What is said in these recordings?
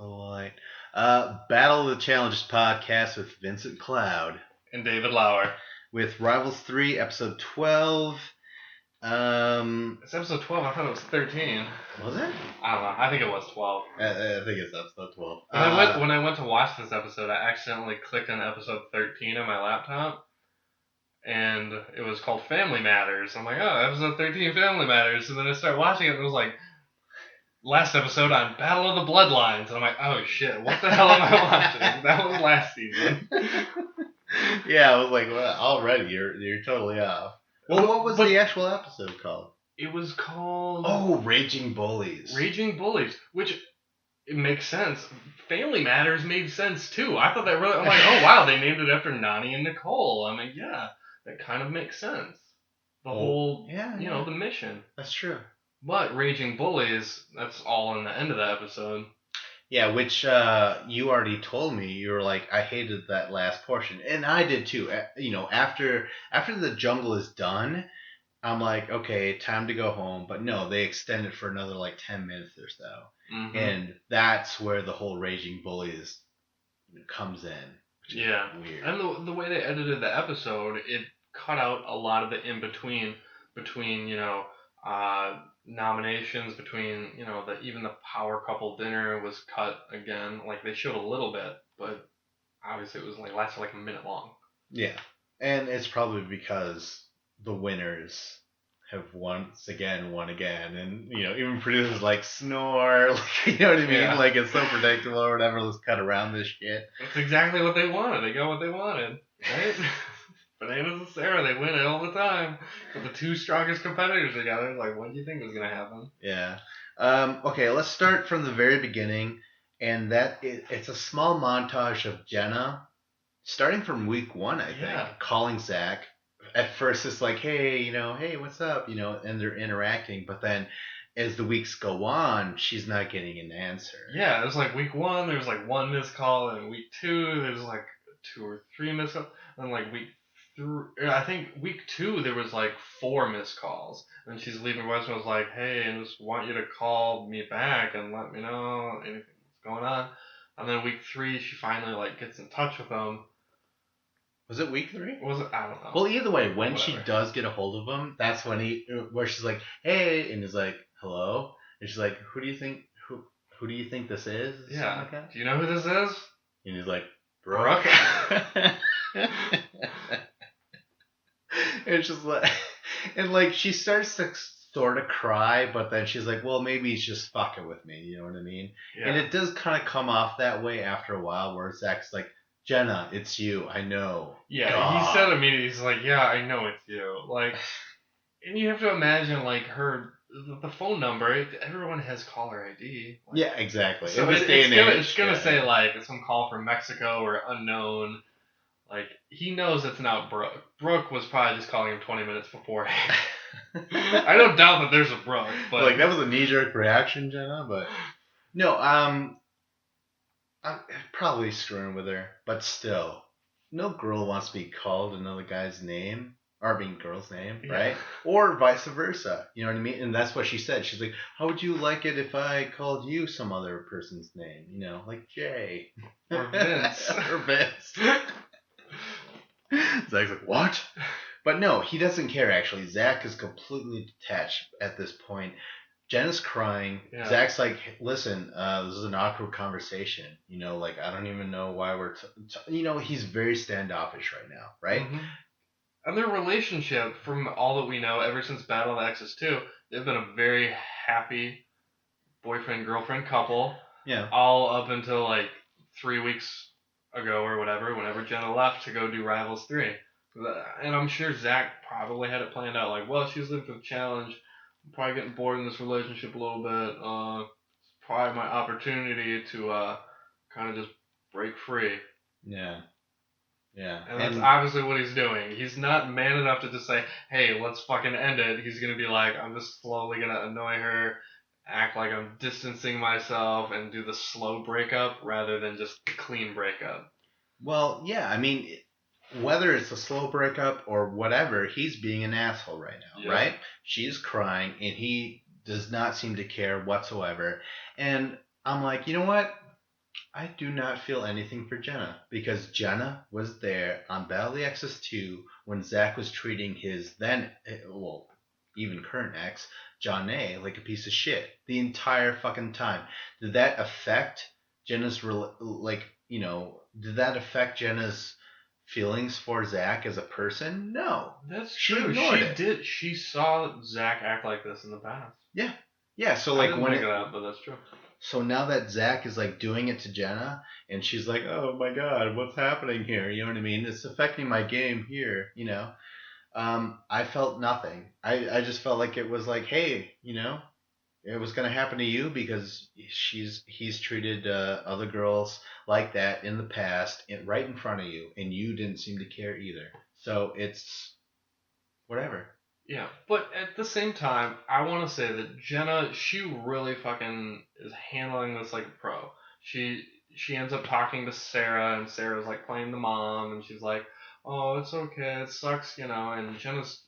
Light. Battle of the Challenges podcast with Vincent Cloud. And David Lauer. With Rivals 3, episode 12. It's episode 12. I thought it was 13. Was it? I don't know. I think it was 12. I think it's episode 12. When I went to watch this episode, I accidentally clicked on episode 13 on my laptop. And it was called Family Matters. I'm like, oh, episode 13, Family Matters. And then I started watching it, and it was like, last episode on Battle of the Bloodlines. And I'm like, oh shit, what the hell am I watching? That was last season. Yeah, I was like, well, already, you're totally off. Well, what was the actual episode called? It was called... Oh, Raging Bullies. Raging Bullies, which... It makes sense. Family Matters made sense, too. I thought that really... I'm like, oh, wow, they named it after Nani and Nicole. I'm like, yeah, that kind of makes sense. The whole, the mission. That's true. But Raging Bullies, that's all in the end of the episode. Yeah, which you already told me. You were like, I hated that last portion. And I did, too. After the jungle is done... I'm like, okay, time to go home. But no, they extend it for another 10 minutes or so. Mm-hmm. And that's where the whole Raging Bullies comes in. Which is weird. And the way they edited the episode, it cut out a lot of the in-between between nominations, between, even the power couple dinner was cut again. Like, they showed a little bit, but obviously it was lasted a minute long. Yeah. And it's probably because... the winners have once again won again, and even producers snore, you know what I mean? Yeah. It's so predictable or whatever. Let's cut around this shit. That's exactly what they wanted. They got what they wanted, right? Bananas and Sarah, they win it all the time. But the two strongest competitors together, what do you think was gonna happen? Yeah. Okay, let's start from the very beginning, and it's a small montage of Jenna, starting from week 1, I think, calling Zach. At first, it's hey, hey, what's up, and they're interacting. But then, as the weeks go on, she's not getting an answer. Yeah, it was week 1, there was 1 missed call, and week 2, there's 2 or 3 missed calls, and week 3, I think week 2 there was 4 missed calls, and she's leaving voicemails hey, I just want you to call me back and let me know anything that's going on. And then week 3, she finally gets in touch with them. Was it week 3? Was it? I don't know. Well, either way, when she does get a hold of him, that's when where she's hey, and he's hello, and she's who do you think this is? Yeah. Do you know who this is? And he's Brooke. And she's and she starts to sort of cry, but then she's well, maybe he's just fucking with me, you know what I mean? Yeah. And it does kind of come off that way after a while, where Zach's Jenna, it's you. I know. Yeah, God. He said immediately, he's yeah, I know it's you. And you have to imagine, her, the phone number, everyone has caller ID. Yeah, exactly. So it's going to say, some call from Mexico or unknown. He knows it's not Brooke. Brooke was probably just calling him 20 minutes beforehand. I don't doubt that there's a Brooke, but... that was a knee-jerk reaction, Jenna, but... No, I'm probably screwing with her, but still, no girl wants to be called another guy's name, or being girl's name, right? Or vice versa, you know what I mean? And that's what she said. She's how would you like it if I called you some other person's name? Jay. Or Vince. Or Vince. Zach's what? But no, he doesn't care, actually. Zach is completely detached at this point. Jenna's crying. Yeah. Zach's listen, this is an awkward conversation. I don't even know why we're... he's very standoffish right now, right? Mm-hmm. And their relationship, from all that we know, ever since Battle of the Exes 2, they've been a very happy boyfriend-girlfriend couple. Yeah. All up until, 3 weeks ago or whatever, whenever Jenna left to go do Rivals 3. And I'm sure Zach probably had it planned out, well, she's living for the challenge... I'm probably getting bored in this relationship a little bit. It's probably my opportunity to kind of just break free. Yeah. Yeah. And that's obviously what he's doing. He's not man enough to just say, hey, let's fucking end it. He's going to be I'm just slowly going to annoy her, act like I'm distancing myself, and do the slow breakup rather than just the clean breakup. Well, yeah, I mean... whether it's a slow breakup or whatever, he's being an asshole right now, right? She's crying, and he does not seem to care whatsoever. And I'm you know what? I do not feel anything for Jenna because Jenna was there on Battle of the Exes 2 when Zach was treating his then, well, even current ex, John A, like a piece of shit the entire fucking time. Did that affect Jenna's, did that affect Jenna's feelings for Zach as a person? No. That's She true. ignored She it. did. She saw Zach act like this in the past. Yeah. Yeah, so I like didn't when think it, of that, but that's true. so now that Zach is like doing it to Jenna, and she's like, "Oh my God, what's happening here?" You know what I mean? It's affecting my game here. I felt nothing. I just felt like it was like, hey, it was gonna happen to you because he's treated other girls like that in the past, right in front of you, and you didn't seem to care either. So it's whatever. Yeah, but at the same time, I want to say that Jenna, she really fucking is handling this like a pro. She she ends up talking to Sarah, and Sarah's like playing the mom, and she's like, "Oh, it's okay, it sucks, you know." And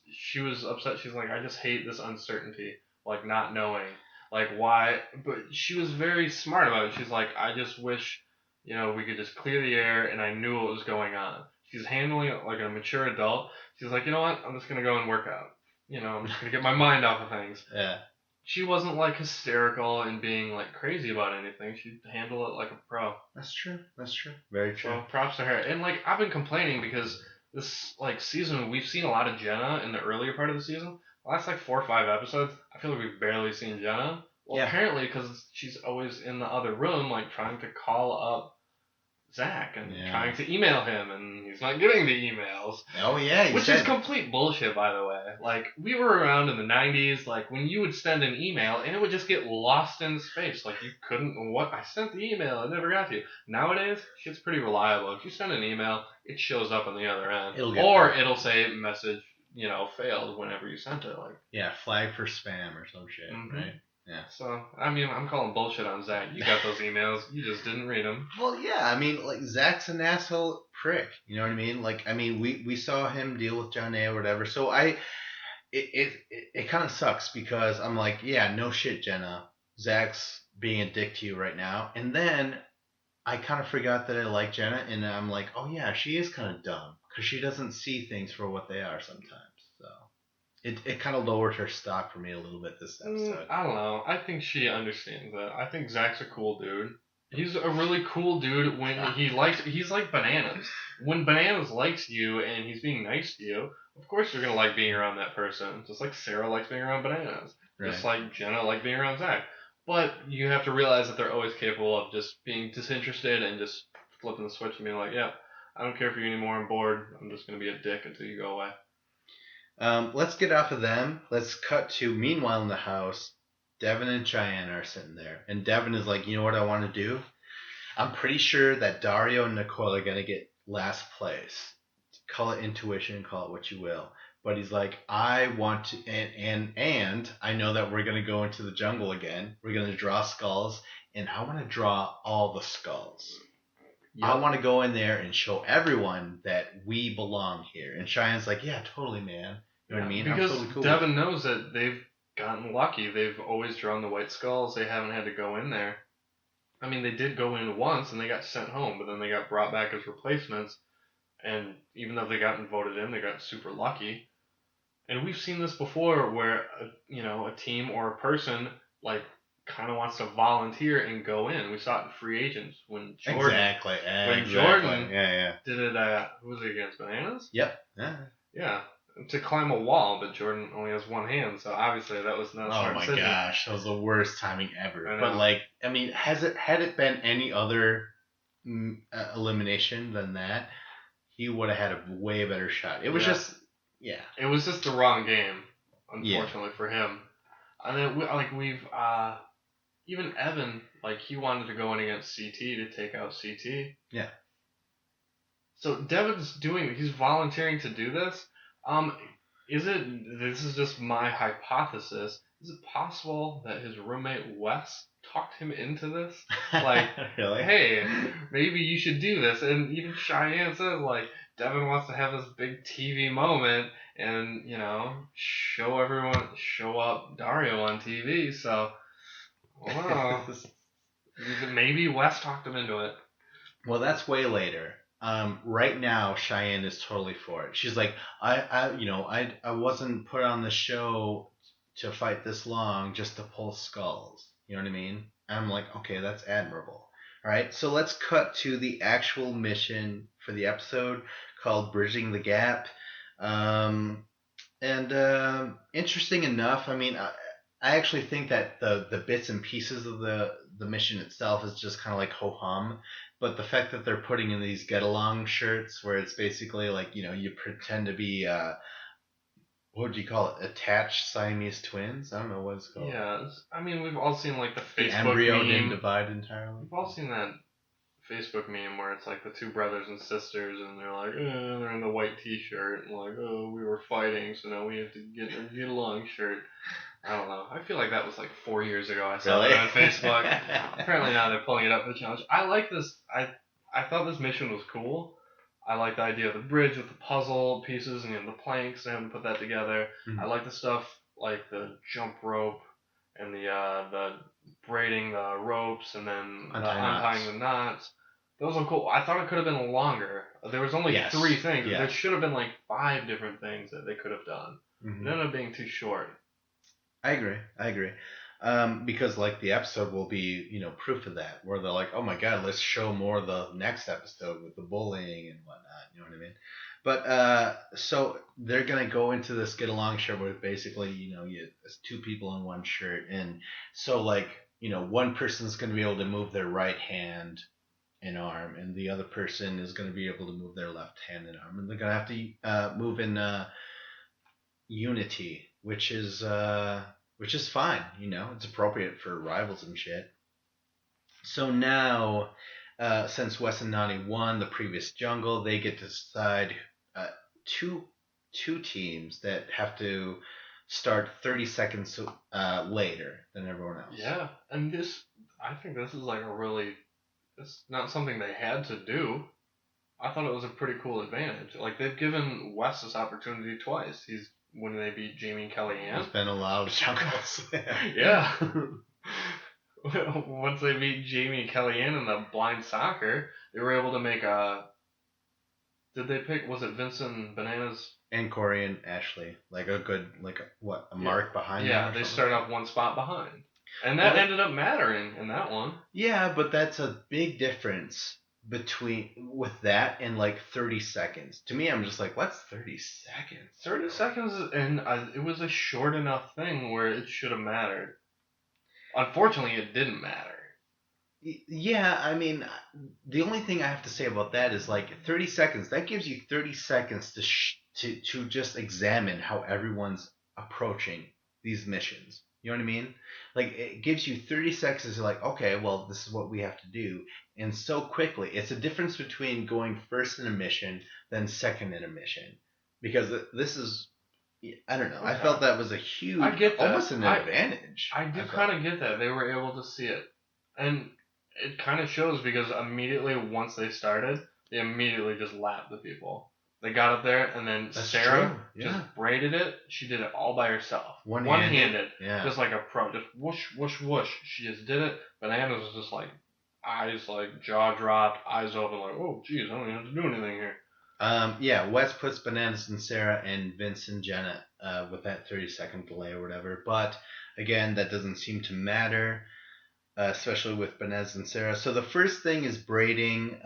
she was upset. She's like, "I just hate this uncertainty, like not knowing, like why." But she was very smart about it. She's like, "I just wish, we could just clear the air, and I knew what was going on." She's handling it like a mature adult. She's like, "You know what? I'm just gonna go and work out. I'm just gonna get my mind off of things." Yeah, She wasn't like hysterical and being like crazy about anything. She'd handle it like a pro. that's true. That's true. Very true. So props to her. And like I've been complaining because this like season we've seen a lot of Jenna in the earlier part of the season. The last like 4 or 5 episodes, I feel like we've barely seen Jenna. Well, Yeah. apparently because she's always in the other room, like trying to call up Zach and Yeah. trying to email him, and he's not getting the emails. Oh yeah, Which is complete bullshit, by the way. Like, we were around in the 90s, like, when you would send an email, and it would just get lost in space. Like, you couldn't, I sent the email, it never got to you. Nowadays, shit's pretty reliable. If you send an email, it shows up on the other end. It'll say message, failed whenever you sent it. Like, yeah, flag for spam or some shit, right? Yeah. So, I mean, I'm calling bullshit on Zach. You got those emails. You just didn't read them. Well, yeah. I mean, like Zach's an asshole prick. You know what I mean? Like, I mean, we saw him deal with John A or whatever. So it kind of sucks because I'm like, yeah, no shit, Jenna. Zach's being a dick to you right now. And then I kind of forgot that I like Jenna, and I'm like, oh yeah, she is kind of dumb because she doesn't see things for what they are sometimes. So it kind of lowered her stock for me a little bit this episode. I don't know. I think she understands that. I think Zach's a cool dude. He's a really cool dude when he's like Bananas. When Bananas likes you and he's being nice to you, of course you're gonna like being around that person. Just like Sarah likes being around Bananas. Right. Just like Jenna likes being around Zach. But you have to realize that they're always capable of just being disinterested and just flipping the switch and being like, yeah, I don't care for you anymore, I'm bored. I'm just gonna be a dick until you go away. Let's get off of them. Let's cut to meanwhile in the house. Devin and Cheyenne are sitting there, and Devin is like, you know what I want to do? I'm pretty sure that Dario and Nicole are gonna get last place. Call it intuition, call it what you will. But he's like, I want to, and I know that we're gonna go into the jungle again. We're gonna draw skulls, and I want to draw all the skulls. Yep. I want to go in there and show everyone that we belong here. And Cheyenne's like, yeah, totally, man. You know what I mean? Because I'm totally cool. Devin knows that they've gotten lucky. They've always drawn the white skulls. They haven't had to go in there. I mean, they did go in once and they got sent home, but then they got brought back as replacements. And even though they got voted in, they got super lucky. And we've seen this before where, a team or a person, like, kind of wants to volunteer and go in. We saw it in Free Agents when Jordan. When Jordan did it, who was it against, Bananas? Yep. Yeah. To climb a wall, but Jordan only has one hand, so obviously that was not a smart decision. Oh my gosh, that was the worst timing ever. But like, I mean, had it been any other elimination than that, he would have had a way better shot. It was just, it was just the wrong game, unfortunately for him. And then we've even Evan, like he wanted to go in against CT to take out CT. Yeah. So Devin's he's volunteering to do this. This is just my hypothesis, is it possible that his roommate Wes talked him into this? Like, really? Hey, maybe you should do this. And even Cheyenne says, like, Devin wants to have this big TV moment and, show up Dario on TV. So, wow. Maybe Wes talked him into it. Well, that's way later. Right now, Cheyenne is totally for it. She's like, I wasn't put on the show to fight this long just to pull skulls. You know what I mean? And I'm like, okay, that's admirable. All right, so let's cut to the actual mission for the episode called "Bridging the Gap." Um, and interesting enough, I mean, I actually think that the bits and pieces of the mission itself is just kind of like ho hum. But the fact that they're putting in these get along shirts where it's basically like, you pretend to be, what would you call it? Attached Siamese twins? I don't know what it's called. Yeah, I mean, we've all seen like the The Facebook embryo didn't meme. divide entirely. We've all seen that Facebook meme where it's like the two brothers and sisters, and they're like, they're in the white T-shirt, and like, oh, we were fighting, so now we have to get along shirt. I don't know. I feel like that was like 4 years ago. I saw Really? that on Facebook. Apparently now they're pulling it up for the challenge. I like this. I thought this mission was cool. I like the idea of the bridge with the puzzle pieces and the planks and having to put that together. I like the stuff like the jump rope and the braiding the ropes and then untying the knots. Those are cool. I thought it could have been longer. There was only Yes. 3 things. Yeah. There should have been like 5 different things that they could have done. It ended up being too short. I agree. Because like the episode will be, proof of that, where they're like, oh my god, let's show more of the next episode with the bullying and whatnot. You know what I mean? But so they're gonna go into this get along shirt where basically, it's 2 people in one shirt, and so like, one person's gonna be able to move their right hand and arm, and the other person is gonna be able to move their left hand and arm, and they're gonna have to move in unity, which is fine. It's appropriate for rivals and shit. So now, since Wes and Nani won the previous jungle, they get to decide two two teams that have to start 30 seconds later than everyone else. Yeah, and I think this is like it's not something they had to do. I thought it was a pretty cool advantage. Like they've given Wes this opportunity twice. When they beat Jamie and Kellyanne. There's been a lot of jungles. Yeah. Once they beat Jamie and Kellyanne in the blind soccer, they were able to make a. Did they pick? Was it Vincent Bananas? And Corey and Ashley, like a good, a mark behind them. Yeah, they started off one spot behind, and that ended up mattering in that one. Yeah, but that's a big difference with that and like 30 seconds. To me, I'm just like, what's 30 seconds? 30 seconds, and it was a short enough thing where it should have mattered. Unfortunately, it didn't matter. Yeah, I mean, the only thing I have to say about that is like 30 seconds. That gives you 30 seconds to just examine how everyone's approaching these missions. You know what I mean? Like it gives you 30 seconds to like, okay, well, this is what we have to do, and so quickly. It's a difference between going first in a mission than second in a mission, because this is, I don't know. Okay. I felt that was a huge, I get that. Almost an advantage. I do kind of get that they were able to see it, and it kind of shows because immediately once they started, they immediately just lapped the people. They got up there, and then That's Sarah yeah. just braided it. She did it all by herself. One-handed. Yeah. Just like a pro. Just whoosh, whoosh, whoosh. She just did it. Bananas was just like, eyes like jaw dropped, eyes open like, oh, geez, I don't even have to do anything here. Yeah, Wes puts Bananas and Sarah and Vince and Jenna with that 30-second delay or whatever. But, again, that doesn't seem to matter. Especially with Benez and Sarah. So the first thing is braiding.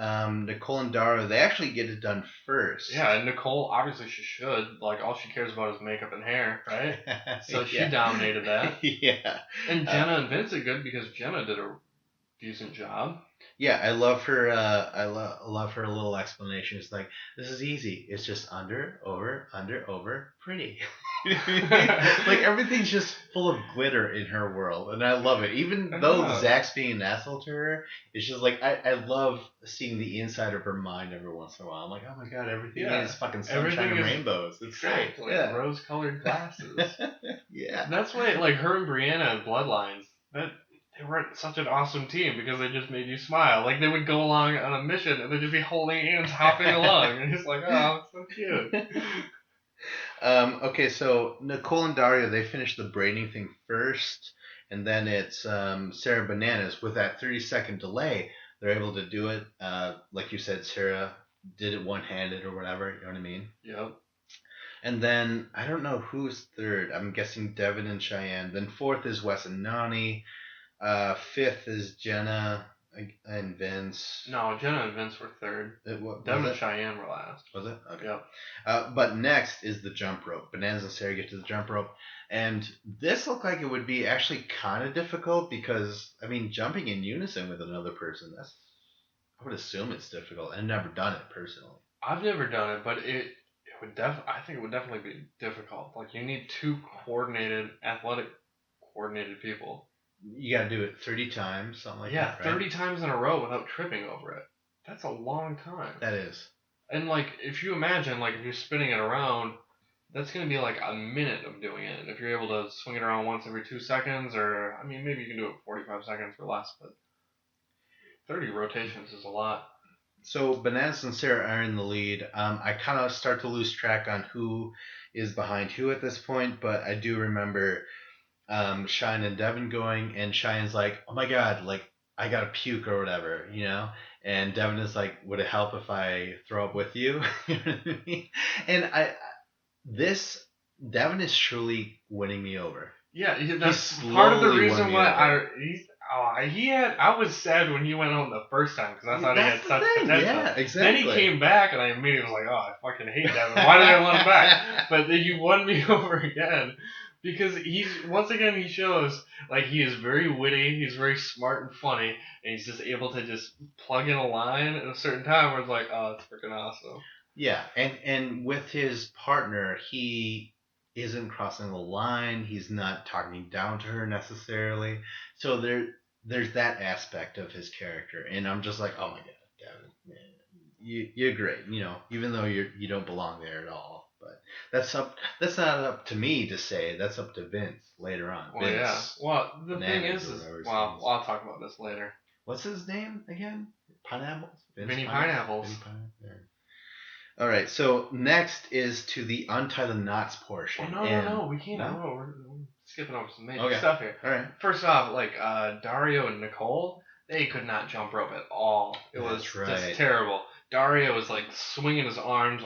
Nicole and Dara, they actually get it done first. Yeah, and Nicole, obviously she should. Like, all she cares about is makeup and hair, right? So she dominated that. Yeah. And Jenna and Vince are good because Jenna did a decent job. Yeah, I love her. I love her little explanation. It's like, this is easy. It's just under, over, pretty. Like everything's just full of glitter in her world, and I love it. Even though Zach's being an asshole to her, it's just like I love seeing the inside of her mind every once in a while. I'm like, oh my god, everything is fucking sunshine and rainbows. It's great. Like rose-colored glasses. Yeah, and that's why like her and Brianna and Bloodlines they were such an awesome team because they just made you smile. Like they would go along on a mission and they'd just be holding hands, hopping along, and it's like, oh, it's so cute. Okay, so Nicole and Daria, they finished the braiding thing first, and then it's Sarah Bananas with that 30-second delay. they're able to do it. Like you said, Sarah did it one-handed or whatever. You know what I mean? Yep. And then I don't know who's third. I'm guessing Devin and Cheyenne. Then fourth is Wes and Nani. Fifth is Jenna and Vince. No, Jenna and Vince were third. Devin and Cheyenne were last. Was it? Okay. Yep. But next is the jump rope. Bananas and Sarah get to the jump rope. And this looked like it would be actually kind of difficult because, I mean, jumping in unison with another person, I would assume it's difficult. I've never done it personally. I've never done it, but I think it would definitely be difficult. Like, you need two athletic coordinated people. You got to do it 30 times, something like that, right? 30 times in a row without tripping over it. That's a long time. That is. And, like, if you imagine, like, if you're spinning it around, that's going to be, like, a minute of doing it. And if you're able to swing it around once every 2 seconds, or, I mean, maybe you can do it 45 seconds or less, but 30 rotations is a lot. So Bananas and Sarah are in the lead. I kind of start to lose track on who is behind who at this point, but I do remember Shine and Devin going, and Shine's like, "Oh my god, like I gotta puke or whatever," you know. And Devin is like, "Would it help if I throw up with you?" You know what I mean? And Devin is truly winning me over. Yeah, that's part of the reason why I was sad when he went home the first time because I thought he had such potential. Yeah, exactly. Then he came back and I immediately was like, oh, I fucking hate Devin. Why did I let him back? But then you won me over again because he shows like he is very witty, he's very smart and funny, and he's just able to just plug in a line at a certain time where it's like, oh, it's freaking awesome. Yeah, and with his partner, he isn't crossing the line. He's not talking down to her necessarily. So there's that aspect of his character, and I'm just like, oh my god, Devin, man, you're great. You know, even though you don't belong there at all. But that's not up to me to say. That's up to Vince later on. Well, Vince, yeah. Well, the thing is well, I'll talk about this later. What's his name again? Pineapples. Vinny Pineapples. Vinny Pineapples. Yeah. All right, so next is to the untie the knots portion. Oh, no, we can't. No? We're skipping over some major stuff here. All right. First off, like Dario and Nicole, they could not jump rope at all. It was just terrible. Dario was like swinging his arms.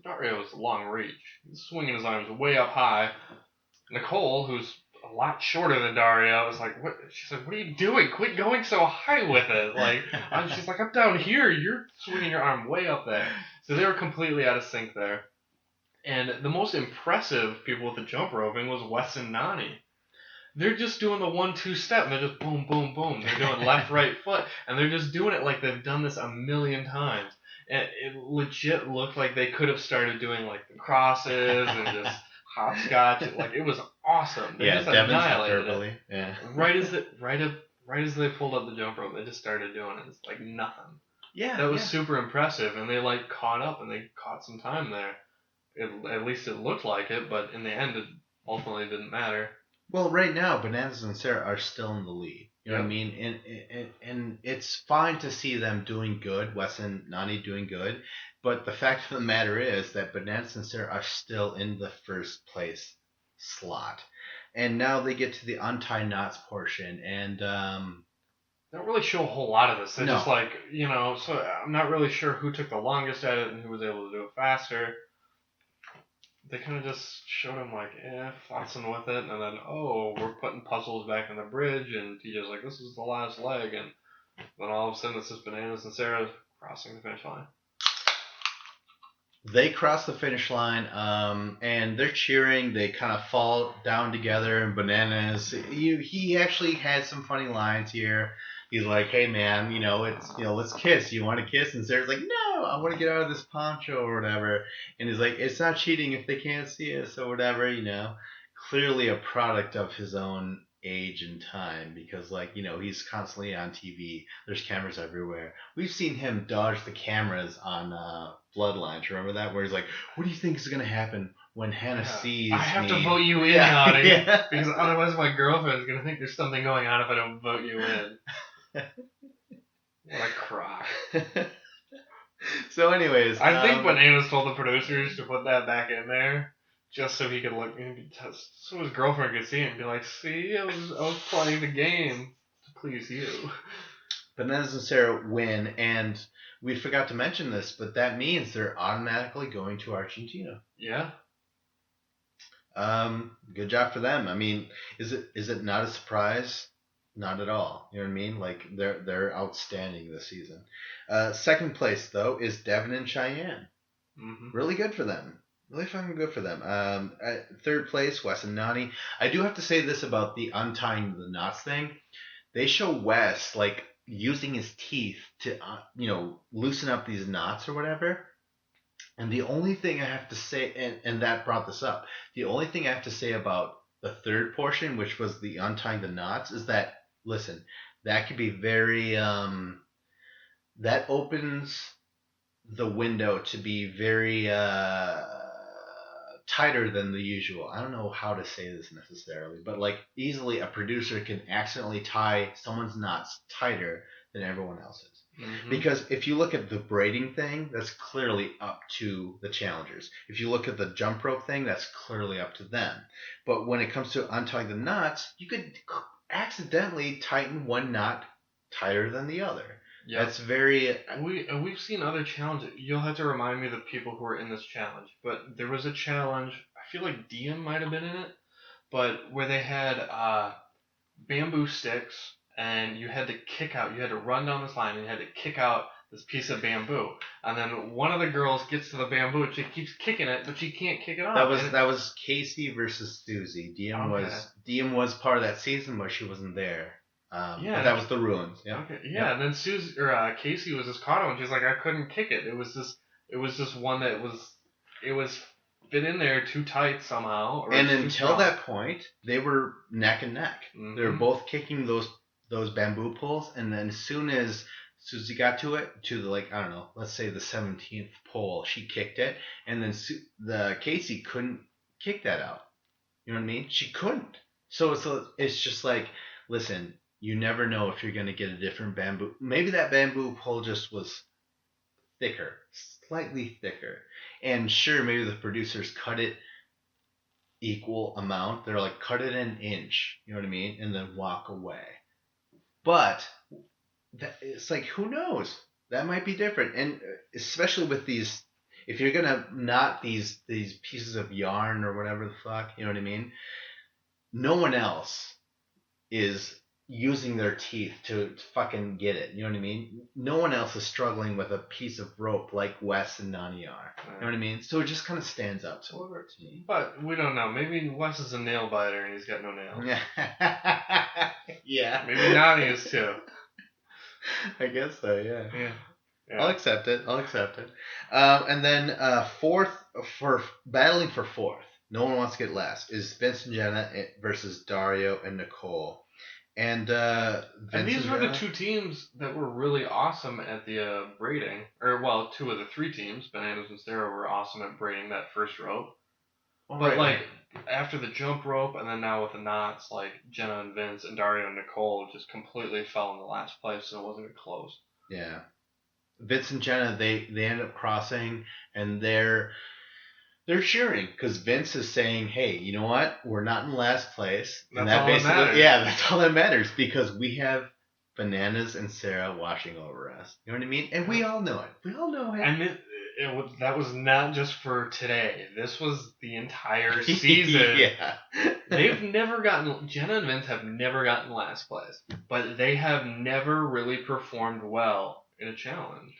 Dario was long reach. He was swinging his arms way up high. Nicole, who's a lot shorter than Dario, was like, "What?" She's like, "What are you doing? Quit going so high with it!" Like, she's like, "I'm down here. You're swinging your arm way up there." So they were completely out of sync there. And the most impressive people with the jump roping was Wes and Nani. They're just doing the 1-2 step, and they're just boom, boom, boom. They're doing left, right foot, and they're just doing it like they've done this a million times. And it legit looked like they could have started doing like the crosses and just hopscotch. Like, it was awesome. They just annihilated it. Yeah. Right as they pulled up the jump rope, they just started doing it. It's like nothing. Yeah, that was super impressive, and they like caught up and they caught some time there. At least it looked like it, but in the end, it ultimately didn't matter. Well, right now, Bananas and Sarah are still in the lead. You know what I mean? And it's fine to see them doing good, Wes and Nani doing good, but the fact of the matter is that Bananas and Sarah are still in the first place slot. And now they get to the untie knots portion, and they don't really show a whole lot of this. They're just like, so I'm not really sure who took the longest at it and who was able to do it faster. They kind of just showed him like, flossing with it, and then, we're putting puzzles back in the bridge, and TJ's like, this is the last leg, and then all of a sudden it's just Bananas and Sarah crossing the finish line. They cross the finish line, and they're cheering. They kind of fall down together, and Bananas, he actually had some funny lines here. He's like, hey man, let's kiss. You want to kiss? And Sarah's like, no, I want to get out of this poncho or whatever. And he's like, it's not cheating if they can't see us or whatever, Clearly a product of his own age and time because, he's constantly on TV. There's cameras everywhere. We've seen him dodge the cameras on Bloodlines. Remember that? Where he's like, what do you think is going to happen when Hannah sees I have me? to vote you in, honey. Because otherwise my girlfriend is going to think there's something going on if I don't vote you in. What a crock. So anyways. I think Bananas told the producers to put that back in there just so he could look, so his girlfriend could see it and be like, see, I was playing the game to please you. Bananas and Sarah win, and we forgot to mention this, but that means they're automatically going to Argentina. Yeah. Good job for them. I mean, is it not a surprise? Not at all. You know what I mean? Like they're outstanding this season. Second place though is Devin and Cheyenne. Mm-hmm. Really good for them. Really fucking good for them. Third place, Wes and Nani. I do have to say this about the untying the knots thing. They show Wes like using his teeth to loosen up these knots or whatever. And the only thing I have to say, and that brought this up, the only thing I have to say about the third portion, which was the untying the knots, is that, listen, that could be very, that opens the window to be very tighter than the usual. I don't know how to say this necessarily, but like easily a producer can accidentally tie someone's knots tighter than everyone else's. Mm-hmm. Because if you look at the braiding thing, that's clearly up to the challengers. If you look at the jump rope thing, that's clearly up to them. But when it comes to untying the knots, you could accidentally tighten one knot tighter than the other. Yeah. That's very. We've seen other challenges. You'll have to remind me of the people who were in this challenge. But there was a challenge. I feel like Diem might have been in it, but where they had bamboo sticks, and you had to kick out. You had to run down this line, and you had to kick out this piece of bamboo. And then one of the girls gets to the bamboo, and she keeps kicking it, but she can't kick it off. That was Casey versus Susie. Diem was part of that season, but she wasn't there. But that was the ruins. Yeah. Okay. Yeah, and then Casey was just caught on. She's like, I couldn't kick it. It was just one that was fit in there too tight somehow. And until that point, they were neck and neck. Mm-hmm. They were both kicking those bamboo poles, and then as soon as Susie got to the I don't know, let's say the 17th pole, she kicked it, and then the Casey couldn't kick that out. You know what I mean? She couldn't. So it's just like, listen. You never know if you're going to get a different bamboo. Maybe that bamboo pole just was thicker, slightly thicker. And sure, maybe the producers cut it equal amount. They're like, cut it an inch, you know what I mean? And then walk away. But it's like, who knows? That might be different. And especially with these, if you're going to knot these pieces of yarn or whatever the fuck, you know what I mean? No one else is using their teeth to fucking get it. You know what I mean? No one else is struggling with a piece of rope like Wes and Nani are. You know what I mean? So it just kind of stands out to me. But we don't know. Maybe Wes is a nail biter and he's got no nails. Yeah. Maybe Nani is too. I guess so, yeah. I'll accept it. And then fourth, for battling for fourth, no one wants to get last, is Vince and Jenna versus Dario and Nicole. And these were the two teams that were really awesome at the braiding. Or, well, two of the three teams, Bananas and Sarah, were awesome at braiding that first rope. But, after the jump rope and then now with the knots, Jenna and Vince and Dario and Nicole just completely fell in the last place, and it wasn't even close. Yeah. Vince and Jenna, they end up crossing, and they're cheering because Vince is saying, hey, you know what? We're not in last place. That's all that matters. Yeah, that's all that matters because we have Bananas and Sarah watching over us. You know what I mean? And we all know it. We all know it. And that was not just for today. This was the entire season. Yeah. Jenna and Vince have never gotten last place. But they have never really performed well in a challenge.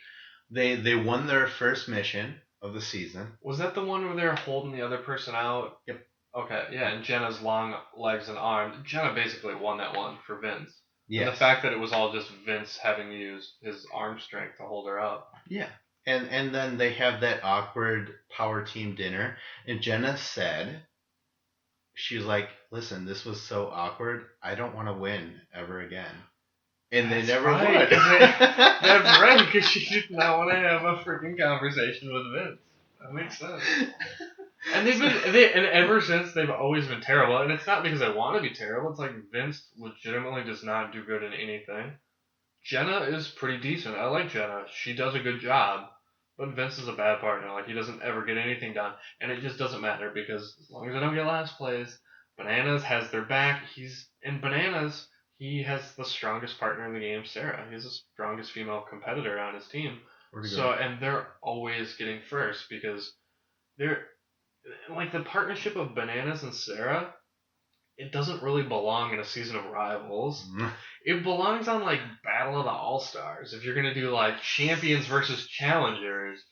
They won their first mission of the season. Was that the one where they're holding the other person out? Yep. Okay, yeah, and Jenna's long legs and arms. Jenna basically won that one for Vince. Yes. And the fact that it was all just Vince having to use his arm strength to hold her up. Yeah. And then they have that awkward power team dinner, and Jenna said, she was like, listen, this was so awkward, I don't want to win ever again. And they never would. That's right, because she did not want to have a freaking conversation with Vince. That makes sense. And and ever since they've always been terrible. And it's not because they want to be terrible. It's like Vince legitimately does not do good in anything. Jenna is pretty decent. I like Jenna. She does a good job. But Vince is a bad partner. He doesn't ever get anything done. And it just doesn't matter because as long as I don't get last place, Bananas has their back. he has the strongest partner in the game, Sarah. He has the strongest female competitor on his team. Where'd it So, go? and they're always getting first because they're like the partnership of Bananas and Sarah. It doesn't really belong in a season of Rivals. It belongs on like Battle of the All Stars. If you're gonna do like champions versus challengers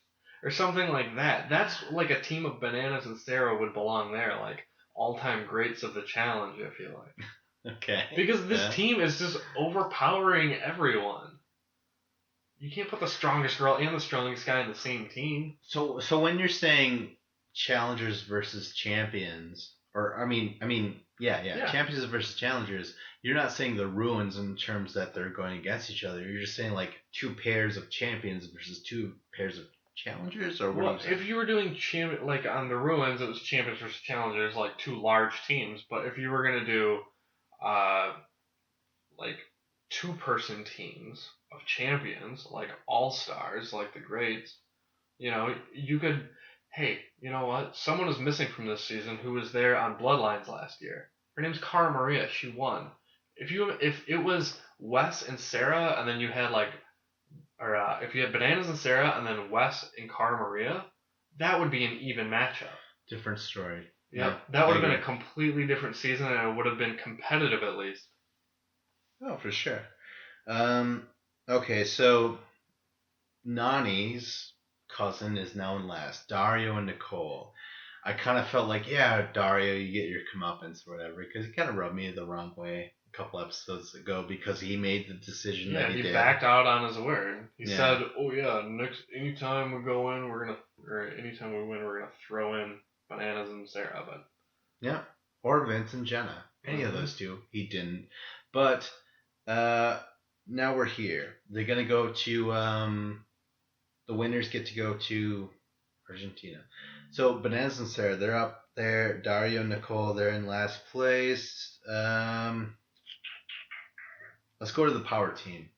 or something like that, that's like a team of Bananas and Sarah would belong there, like all-time greats of the challenge. I feel like Okay. because this team is just overpowering everyone. You can't put the strongest girl and the strongest guy in the same team. So when you're saying challengers versus champions, or yeah, champions versus challengers, you're not saying the ruins in terms that they're going against each other. You're just saying like two pairs of champions versus two pairs of challengers, or what Well, are you saying? if you were doing like on the ruins, it was champions versus challengers, like two large teams. But if you were gonna do uh like two-person teams of champions, like all stars, like the greats, you could. Hey, you know what? Someone was missing from this season who was there on Bloodlines last year. Her name's Cara Maria. She won. If it was Wes and Sarah, and then you had like, or if you had Bananas and Sarah, and then Wes and Cara Maria, that would be an even matchup. Different story. Yep, that would have been a completely different season, and it would have been competitive at least. Oh, for sure. Okay, so Nani's cousin is now in last. Dario and Nicole. I kind of felt like, yeah, Dario, you get your comeuppance or whatever, because he kind of rubbed me the wrong way a couple episodes ago because he made the decision that he did. Backed out on his word. He said, "Oh yeah, anytime we go in, or anytime we win, we're gonna throw in Bananas and Sarah." But yeah, or Vince and Jenna, any of those two. He didn't, but now we're here. They're gonna go to the winners get to go to Argentina. So Bananas and Sarah, they're up there. Dario and Nicole, they're in last place. Let's go to the power team.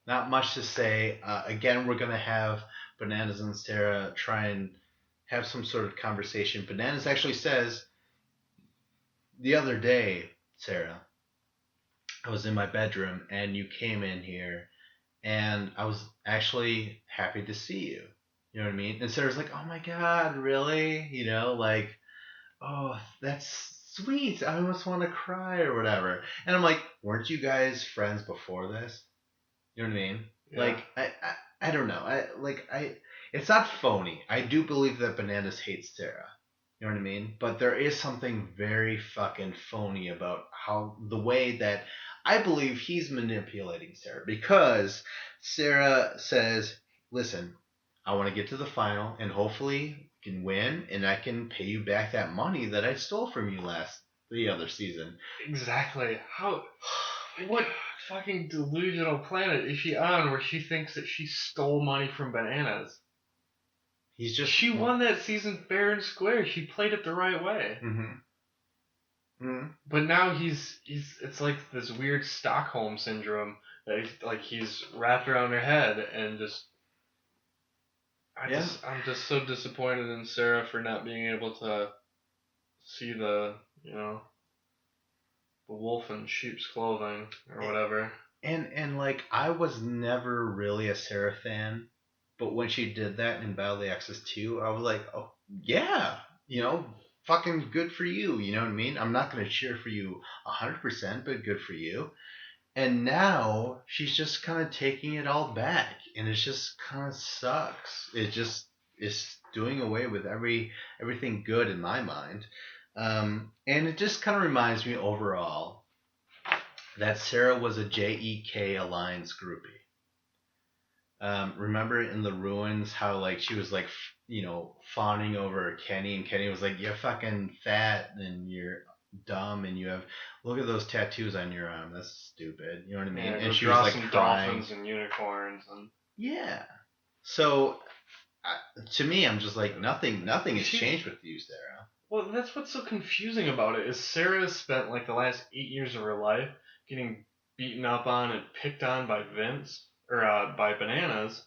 Not much to say. Again, we're gonna have Bananas and Sarah try and have some sort of conversation. Bananas actually says, the other day, Sarah, I was in my bedroom and you came in here and I was actually happy to see you. You know what I mean? And Sarah's like, oh my God, really? You know, like, oh, that's sweet. I almost want to cry or whatever. And I'm like, weren't you guys friends before this? You know what I mean? yeah. Like, I don't know. It's not phony. I do believe that Bananas hates Sarah. You know what I mean? But there is something very fucking phony about how the way that I believe he's manipulating Sarah because Sarah says, "Listen, I want to get to the final and hopefully can win and I can pay you back that money that I stole from you the other season." Exactly. What fucking delusional planet is she on where she thinks that she stole money from Bananas? She won that season fair and square. She played it the right way. Mm-hmm. But now it's like this weird Stockholm syndrome that he's wrapped around her head and just I'm just so disappointed in Sarah for not being able to see the wolf in sheep's clothing or whatever. And like I was never really a Sarah fan, but when she did that in Battle of the Exes 2, I was like, oh yeah, fucking good for you. You know what I mean? I'm not gonna cheer for you 100%, but good for you. And now she's just kind of taking it all back, and it just kind of sucks. It just is doing away with everything good in my mind. And it just kind of reminds me overall that Sarah was a JEK Alliance groupie. Remember in the ruins how like she was like fawning over Kenny, and Kenny was like, "You're fucking fat and you're dumb and you have look at those tattoos on your arm. That's stupid." You know what I mean? Yeah, and she was like some crying. Dolphins and unicorns and yeah. So to me, I'm just like nothing has changed with you, Sarah. Well, that's what's so confusing about it is Sarah spent like the last 8 years of her life getting beaten up on and picked on by Vince or by Bananas.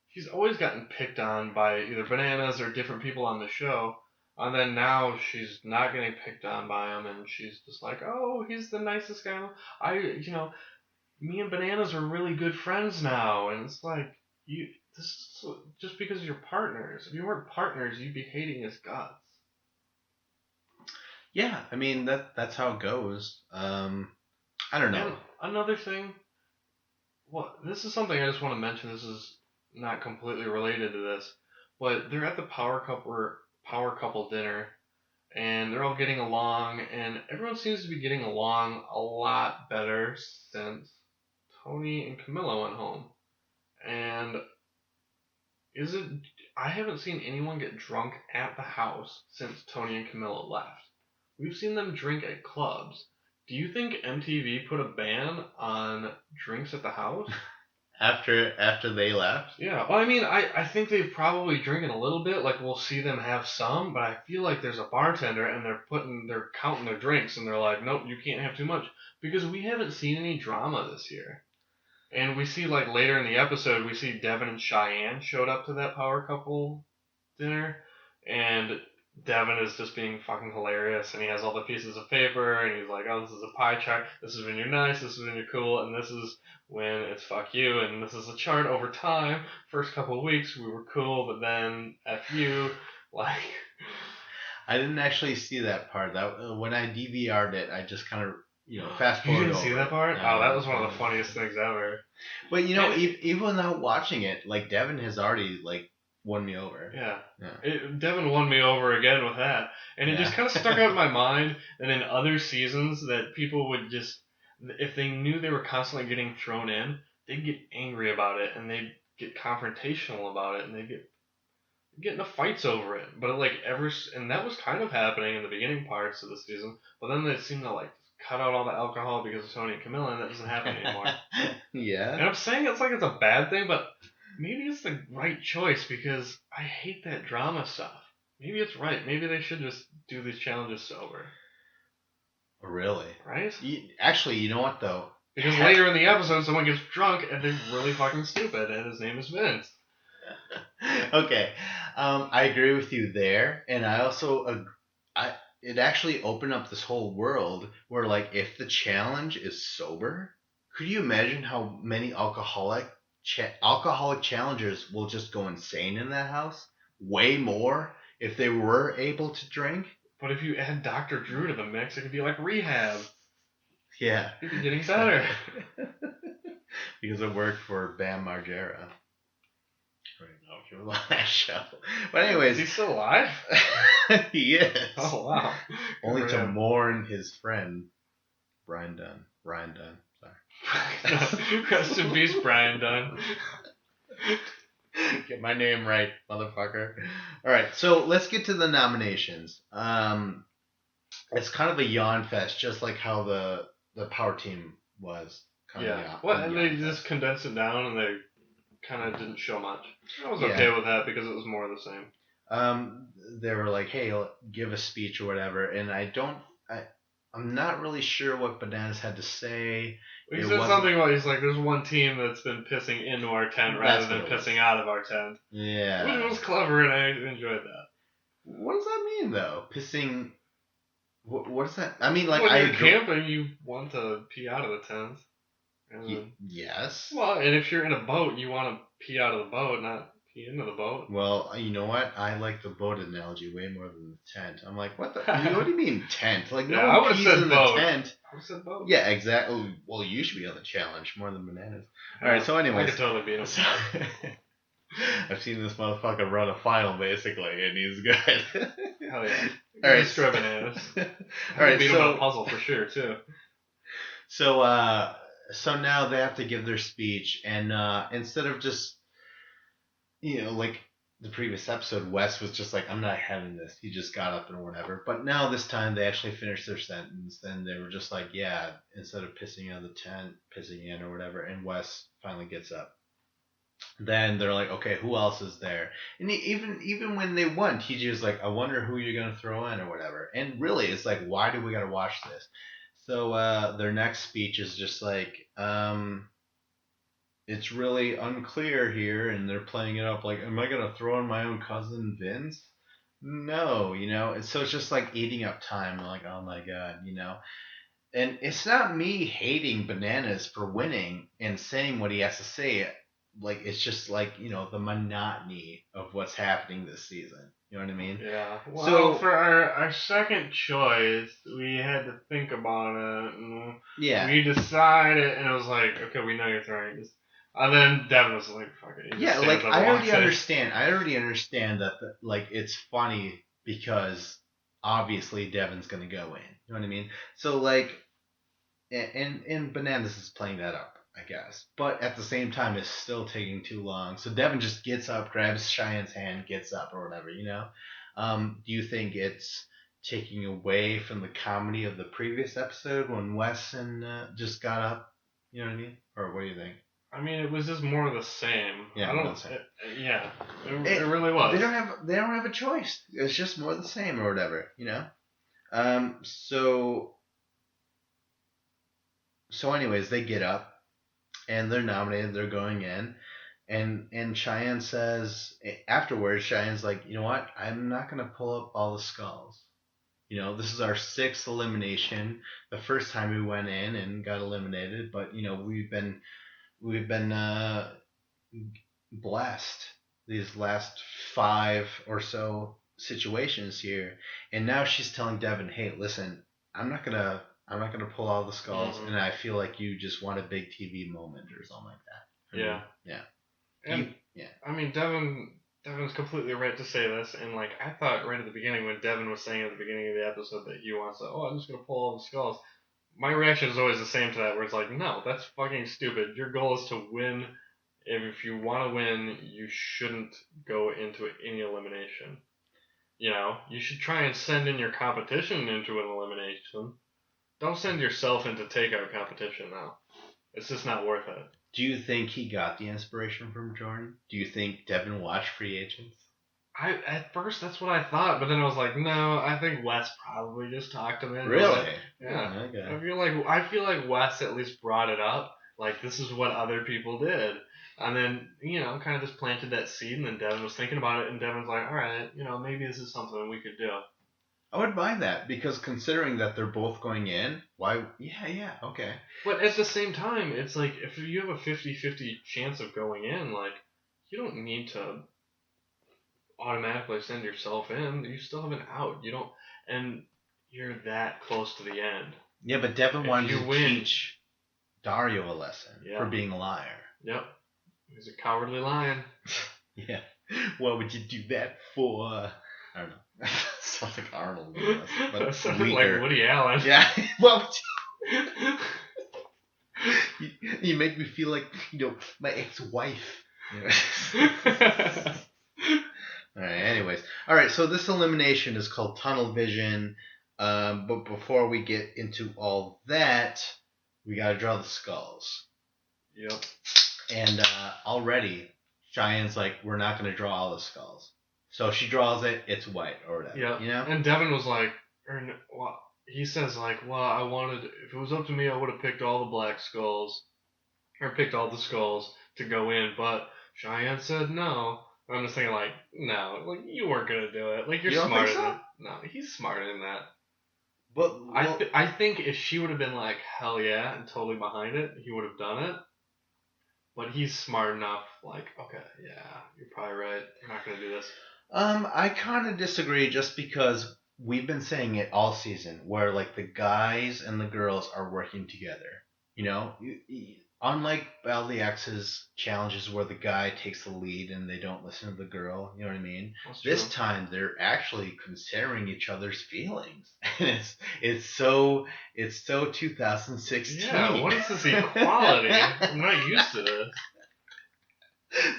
She's always gotten picked on by either Bananas or different people on the show. And then now she's not getting picked on by him, and she's just like, oh, he's the nicest guy. Me and Bananas are really good friends now, and it's like you. This is just because you're partners. If you weren't partners, you'd be hating his guts. Yeah, I mean that's how it goes. I don't know. And another thing, this is something I just want to mention. This is not completely related to this, but they're at the power couple dinner, and they're all getting along, and everyone seems to be getting along a lot better since Tony and Camilla went home. And is it? I haven't seen anyone get drunk at the house since Tony and Camilla left. We've seen them drink at clubs. Do you think MTV put a ban on drinks at the house? After they left. Yeah, well, I mean, I think they've probably drinking a little bit. Like, we'll see them have some, but I feel like there's a bartender and they're counting their drinks and they're like, nope, you can't have too much. Because we haven't seen any drama this year. And we see, like, later in the episode, we see Devin and Cheyenne showed up to that power couple dinner, and Devin is just being fucking hilarious, and he has all the pieces of paper, and he's like, oh, this is a pie chart, this is when you're nice, this is when you're cool, and this is when it's fuck you, and this is a chart over time. First couple of weeks, we were cool, but then F you, like... I didn't actually see that part. That when I DVR'd it, I just kind of fast forward. You didn't see that part? Oh, that was one of the funniest things ever. But even without watching it, like Devin has already like won me over. Yeah. Devin won me over again with that. And it just kind of stuck out in my mind that in other seasons that people would just, if they knew they were constantly getting thrown in, they'd get angry about it and they'd get confrontational about it and they'd get into fights over it. But and that was kind of happening in the beginning parts of the season, but then they seemed to like cut out all the alcohol because of Tony and Camilla, and that doesn't happen anymore. Yeah. And I'm saying it's like it's a bad thing, but maybe it's the right choice because I hate that drama stuff. Maybe it's right. Maybe they should just do these challenges sober. Really? Right? Actually, you know what though? Because later in the episode, someone gets drunk and they're really fucking stupid, and his name is Vince. Okay, I agree with you there, and I also it actually opened up this whole world where like if the challenge is sober, could you imagine how many alcoholic challengers will just go insane in that house? Way more if they were able to drink. But if you add Dr. Drew to the mix, it could be like rehab. Yeah. He'd be getting better. Because it worked for Bam Margera. I don't know if you're on that show. But anyways. Is he still alive? He is. Oh, wow. Only to mourn his friend, Brian Dunn. Ryan Dunn. Sorry. Rest in peace, Brian Dunn. Get my name right, motherfucker. Alright, so let's get to the nominations. It's kind of a yawn fest, just like how the power team was. Well, and they just condensed it down and they kind of didn't show much. I was okay with that because it was more of the same. They were like, hey, give a speech or whatever, and I'm not really sure what Bananas had to say. He said something about, he's like, there's one team that's been pissing into our tent rather than pissing out of our tent. Yeah. Which was clever and I enjoyed that. What does that mean though? Pissing... What does that... I mean, like, when you're camping, you want to pee out of the tent. Yes. Well, and if you're in a boat, you want to pee out of the boat, not pee into the boat. Well, you know what? I like the boat analogy way more than the tent. I'm like, what do you mean tent? Like, no one pees in the tent. I would have said boat. Yeah, exactly. Well, you should be on the challenge more than Bananas. All right, so anyways. I could totally beat him. I've seen this motherfucker run a final, basically, and he's good. Hell yeah. All right. Destroy Bananas. All right, beat him on a puzzle for sure, too. So now they have to give their speech, and instead of just, like the previous episode, Wes was just like, I'm not having this. He just got up and whatever. But now this time they actually finished their sentence, and they were just like, yeah, instead of pissing out of the tent, pissing in or whatever, and Wes finally gets up. Then they're like, okay, who else is there? And even when they won, TJ was like, I wonder who you're going to throw in or whatever. And really, it's like, why do we got to watch this? So their next speech is just like, it's really unclear here, and they're playing it up like, am I going to throw in my own cousin Vince? no, and so it's just like eating up time. Like, oh my god. And it's not me hating Bananas for winning and saying what he has to say. Like, it's just like, the monotony of what's happening this season. You know what I mean? Yeah. Well, So, for our second choice, we had to think about it, and yeah. we decided, and it was like, okay, we know you're throwing this. And then Devin was like, fuck it. He just Yeah, stands like up and walks in. I already understand that like it's funny because obviously Devin's going to go in. You know what I mean? So like and Bananas is playing that up, I guess. But at the same time, it's still taking too long. So Devin just gets up, grabs Cheyenne's hand, gets up, or whatever. Do you think it's taking away from the comedy of the previous episode when Wes and just got up? You know what I mean? Or what do you think? I mean, it was just more of the same. Yeah, I more don't. the same. Yeah, it really was. They don't have a choice. It's just more the same or whatever. So anyways, they get up and they're nominated. They're going in, and Cheyenne says afterwards. Cheyenne's like, you know what? I'm not gonna pull up all the skulls. This is our sixth elimination. The first time we went in and got eliminated, but we've been blessed these last five or so situations here, and now she's telling Devin, "Hey, listen, I'm not gonna, I'm not gonna pull all the skulls, Mm-hmm. and I feel like you just want a big TV moment or something like that." Yeah. Yeah. And Yeah. I mean, Devin's completely right to say this, and like I thought right at the beginning when Devin was saying at the beginning of the episode that he wants to, oh, I'm just gonna pull all the skulls. My reaction is always the same to that, where it's like, no, that's fucking stupid. Your goal is to win. If you want to win, you shouldn't go into any elimination. You should try and send in your competition into an elimination. Don't send yourself into takeout competition now. It's just not worth it. Do you think he got the inspiration from Jordan? Do you think Devin watched Free Agents? At first that's what I thought, but then I was like, no, I think Wes probably just talked him into Really? it. Yeah. Okay. I feel like Wes at least brought it up. Like this is what other people did. And then, kind of just planted that seed and then Devin was thinking about it and Devin was like, all right, maybe this is something we could do. I would buy that because considering that they're both going in, why? Yeah, okay. But at the same time, it's like if you have a 50-50 chance of going in, like you don't need to automatically send yourself in. You still have an out. You don't, and you're that close to the end. Yeah, but Devin If wanted you to win, teach Dario a lesson for yeah, being a liar. yep, he's a cowardly lion. Yeah. What would you do that for? I don't know. Sounds like Arnold, but Something weaker. like Woody Allen. Yeah. Well, you make me feel like my ex-wife. All right. Anyways, all right. So this elimination is called tunnel vision. But before we get into all that, we gotta draw the skulls. Yep. And already, Cheyenne's like, we're not gonna draw all the skulls. So she draws it. It's white or whatever. Yeah. And Devin was like, well, he says like, well, I wanted. If it was up to me, I would have picked all the black skulls, or picked all the skulls to go in. But Cheyenne said no. I'm just thinking like, no, like you weren't gonna do it. Like you're You don't smarter think so? than no, he's smarter than that. But I think if she would have been like hell yeah and totally behind it, he would have done it. But he's smart enough. Like okay, yeah, you're probably right. We're not gonna do this. I kind of disagree just because we've been saying it all season where like the guys and the girls are working together. Unlike Valley X's challenges where the guy takes the lead and they don't listen to the girl, you know what I mean? That's This true. time they're actually considering each other's feelings. And it's so 2016. Yeah, what is this equality? I'm not used to this.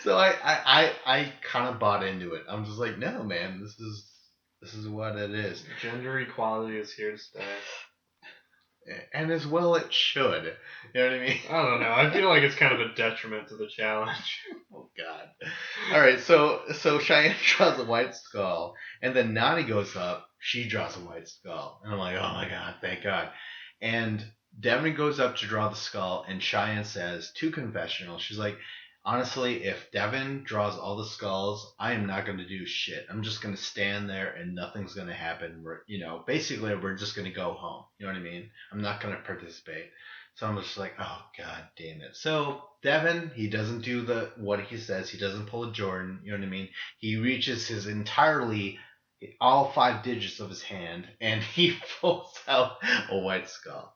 So I kind of bought into it. I'm just like, no, man, this is what it is, Gender equality is here to stay. and as well it should. You know what I mean? I don't know. I feel like it's kind of a detriment to the challenge. Oh God! All right, so Cheyenne draws a white skull, and then Nani goes up. She draws a white skull, and I'm like, oh my God, thank God. And Devin goes up to draw the skull, and Cheyenne says, too confessional. She's like, honestly, if Devin draws all the skulls, I am not going to do shit. I'm just going to stand there and nothing's going to happen. Basically, we're just going to go home. You know what I mean? I'm not going to participate. So I'm just like, oh god damn it. So Devin, he doesn't do what he says. He doesn't pull a Jordan. You know what I mean? He reaches his entirely all 5 digits of his hand and he pulls out a white skull.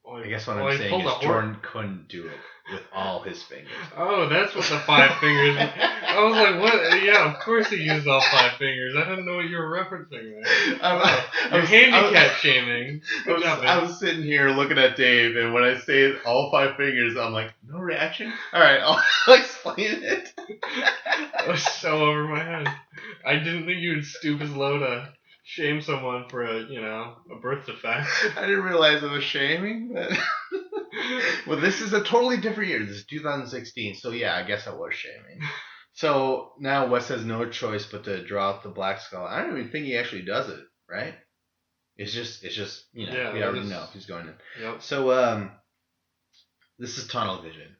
I guess what I'm saying is Jordan couldn't do it with all his fingers. Oh, that's what the 5 fingers. I was like, what? Yeah, of course he used all 5 fingers. I didn't know what you were referencing there. You're handicap shaming. I was sitting here looking at Dave, and when I say all 5 fingers, I'm like, no reaction? Alright, I'll explain it. That was so over my head. I didn't think you would stoop as low to shame someone for a birth defect. I didn't realize it was shaming, but well, this is a totally different year. This is 2016, so yeah, I guess I was shaming. So now Wes has no choice but to draw out the black skull. I don't even think he actually does it, right? It's just we already know he's going in. Yep. So this is tunnel vision.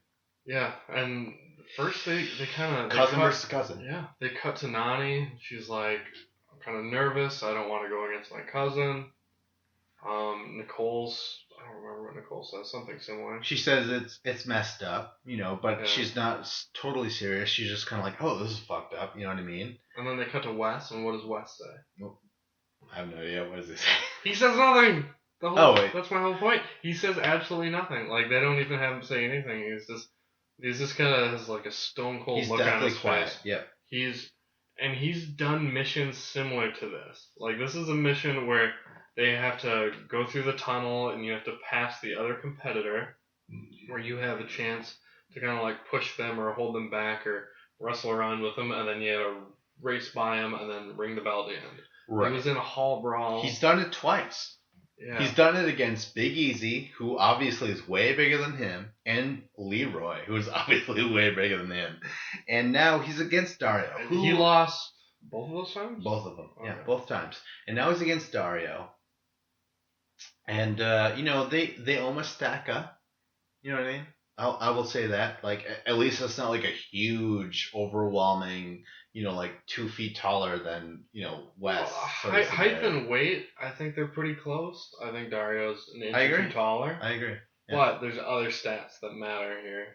Yeah, and first they kind of cousin versus cousin. Yeah, they cut to Nani. She's like, I'm kind of nervous. I don't want to go against my cousin. Nicole's, I don't remember what Nicole says. Something similar. She says it's messed up, but she's not totally serious. She's just kind of like, oh, this is fucked up. You know what I mean? And then they cut to Wes, and what does Wes say? Well, I have no idea. What does he say? He says nothing. That's my whole point. He says absolutely nothing. Like, they don't even have him say anything. He's just kind of has like a stone cold look on his quiet. face. Yep. He's done missions similar to this. Like, this is a mission where they have to go through the tunnel and you have to pass the other competitor, where you have a chance to kind of like push them or hold them back or wrestle around with them, and then you have to race by them and then ring the bell at the end. Right. He was in a hall brawl. He's done it twice. Yeah. He's done it against Big Easy, who obviously is way bigger than him, and Leroy, who is obviously way bigger than him. And now he's against Dario. He lost both of those times? Both of them. Okay. Yeah, both times. And now he's against Dario. And, they almost stack up. You know what I mean? I will say that. Like, at least it's not like a huge, overwhelming, like 2 feet taller than, Wes. Height and weight, I think they're pretty close. I think Dario's an inch or two taller. I agree. Yeah. But there's other stats that matter here.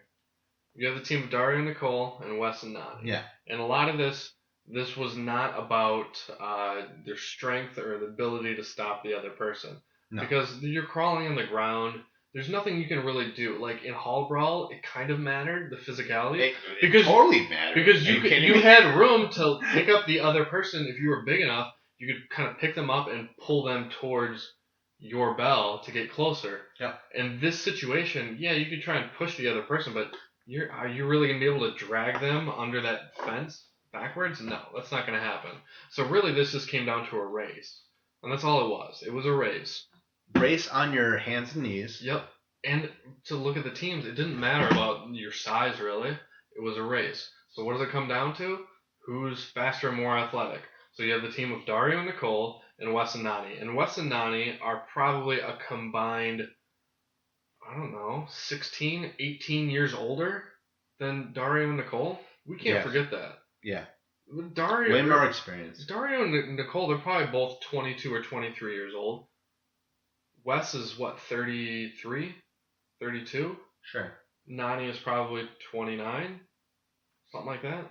You have the team of Dario and Nicole and Wes and Nani. Yeah. And a lot of this was not about their strength or the ability to stop the other person. No. Because you're crawling on the ground. There's nothing you can really do. Like in Hall Brawl, it kind of mattered, the physicality. It totally mattered. Because you had room to pick up the other person. If you were big enough, you could kind of pick them up and pull them towards your bell to get closer. Yeah. In this situation, yeah, you could try and push the other person, but are you really going to be able to drag them under that fence backwards? No, that's not going to happen. So really, this just came down to a race. And that's all it was. It was a race. Race on your hands and knees. Yep. And to look at the teams, it didn't matter about your size, really. It was a race. So what does it come down to? Who's faster and more athletic? So you have the team of Dario and Nicole and Wes and Nani. And Wes and Nani are probably a combined, 16, 18 years older than Dario and Nicole. We can't forget that. Yeah. Dario, way more experience. Dario and Nicole, they're probably both 22 or 23 years old. Wes is, 33? 32? Sure. Nani is probably 29? Something like that?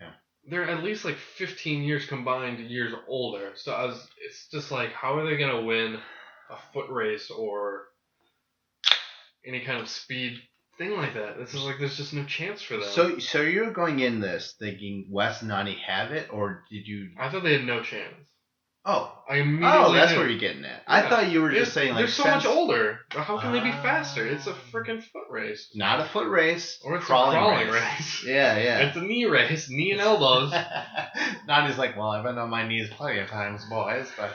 Yeah. They're at least 15 years combined years older. So it's just like, how are they going to win a foot race or any kind of speed thing like that? This is there's just no chance for them. So you're going in this thinking Wes and Nani have it, or did you... I thought they had no chance. Oh. I immediately that's where you're getting at. Yeah. I thought you were just saying they're so much older. How can they be faster? It's a freaking foot race. Not a foot race. Or it's a crawling race. Yeah. It's a knee race. Knee and elbows. Nani's like, well, I've been on my knees plenty of times, boys, but...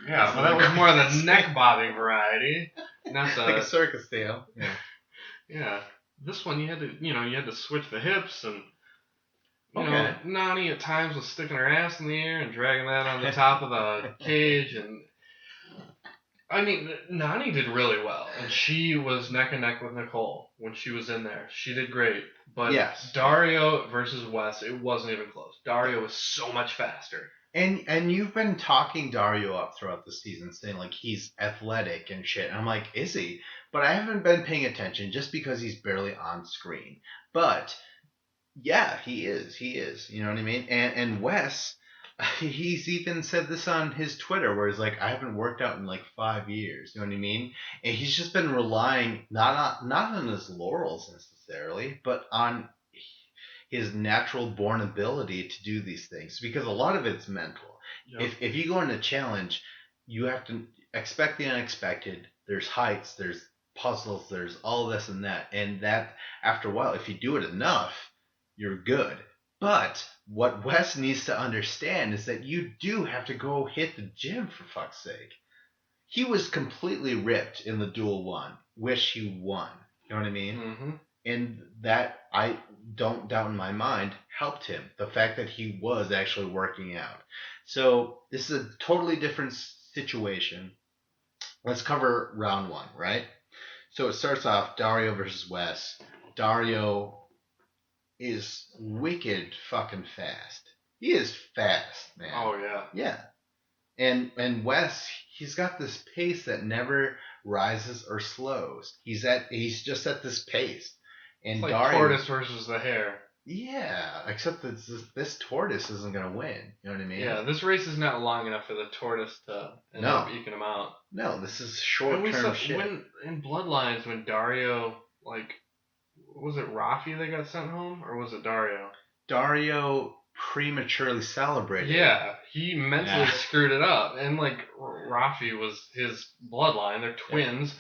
Yeah, but that was more the neck-bobbing variety. Not the... like a circus tail. Yeah. Yeah. This one, you had to switch the hips and... Nani at times was sticking her ass in the air and dragging that on the top of the cage, and I mean, Nani did really well, and she was neck and neck with Nicole when she was in there. She did great. But Yes. Dario versus Wes, it wasn't even close. Dario was so much faster. And you've been talking Dario up throughout the season, saying like he's athletic and shit. And I'm like, is he? But I haven't been paying attention just because he's barely on screen. But yeah, he is. He is. You know what I mean? And Wes, he's even said this on his Twitter, where he's like, I haven't worked out in like 5 years. You know what I mean? And he's just been relying not on his laurels necessarily, but on his natural born ability to do these things, because a lot of it's mental. Yep. If you go in a challenge, you have to expect the unexpected. There's heights, there's puzzles, there's all this and that, and that after a while, if you do it enough, you're good. But what Wes needs to understand is that you do have to go hit the gym, for fuck's sake. He was completely ripped in the duel one. Wish he won. You know what I mean? Mm-hmm. And that, I don't doubt in my mind, helped him. The fact that he was actually working out. So this is a totally different situation. Let's cover round one, right? So it starts off Dario versus Wes. Dario is wicked fucking fast. He is fast, man. Oh yeah. Yeah. And Wes, he's got this pace that never rises or slows. He's just at this pace. And It's like Dario, tortoise versus the hare. yeah, except that this tortoise isn't gonna win. You know what I mean? Yeah, this race is not long enough for the tortoise to end up eking him out. No, this is And short we saw term shit. when in Bloodlines when Dario, like, was it Rafi that got sent home or was it Dario? Dario prematurely celebrated. Yeah, he mentally screwed it up, and like Rafi was his bloodline. They're twins.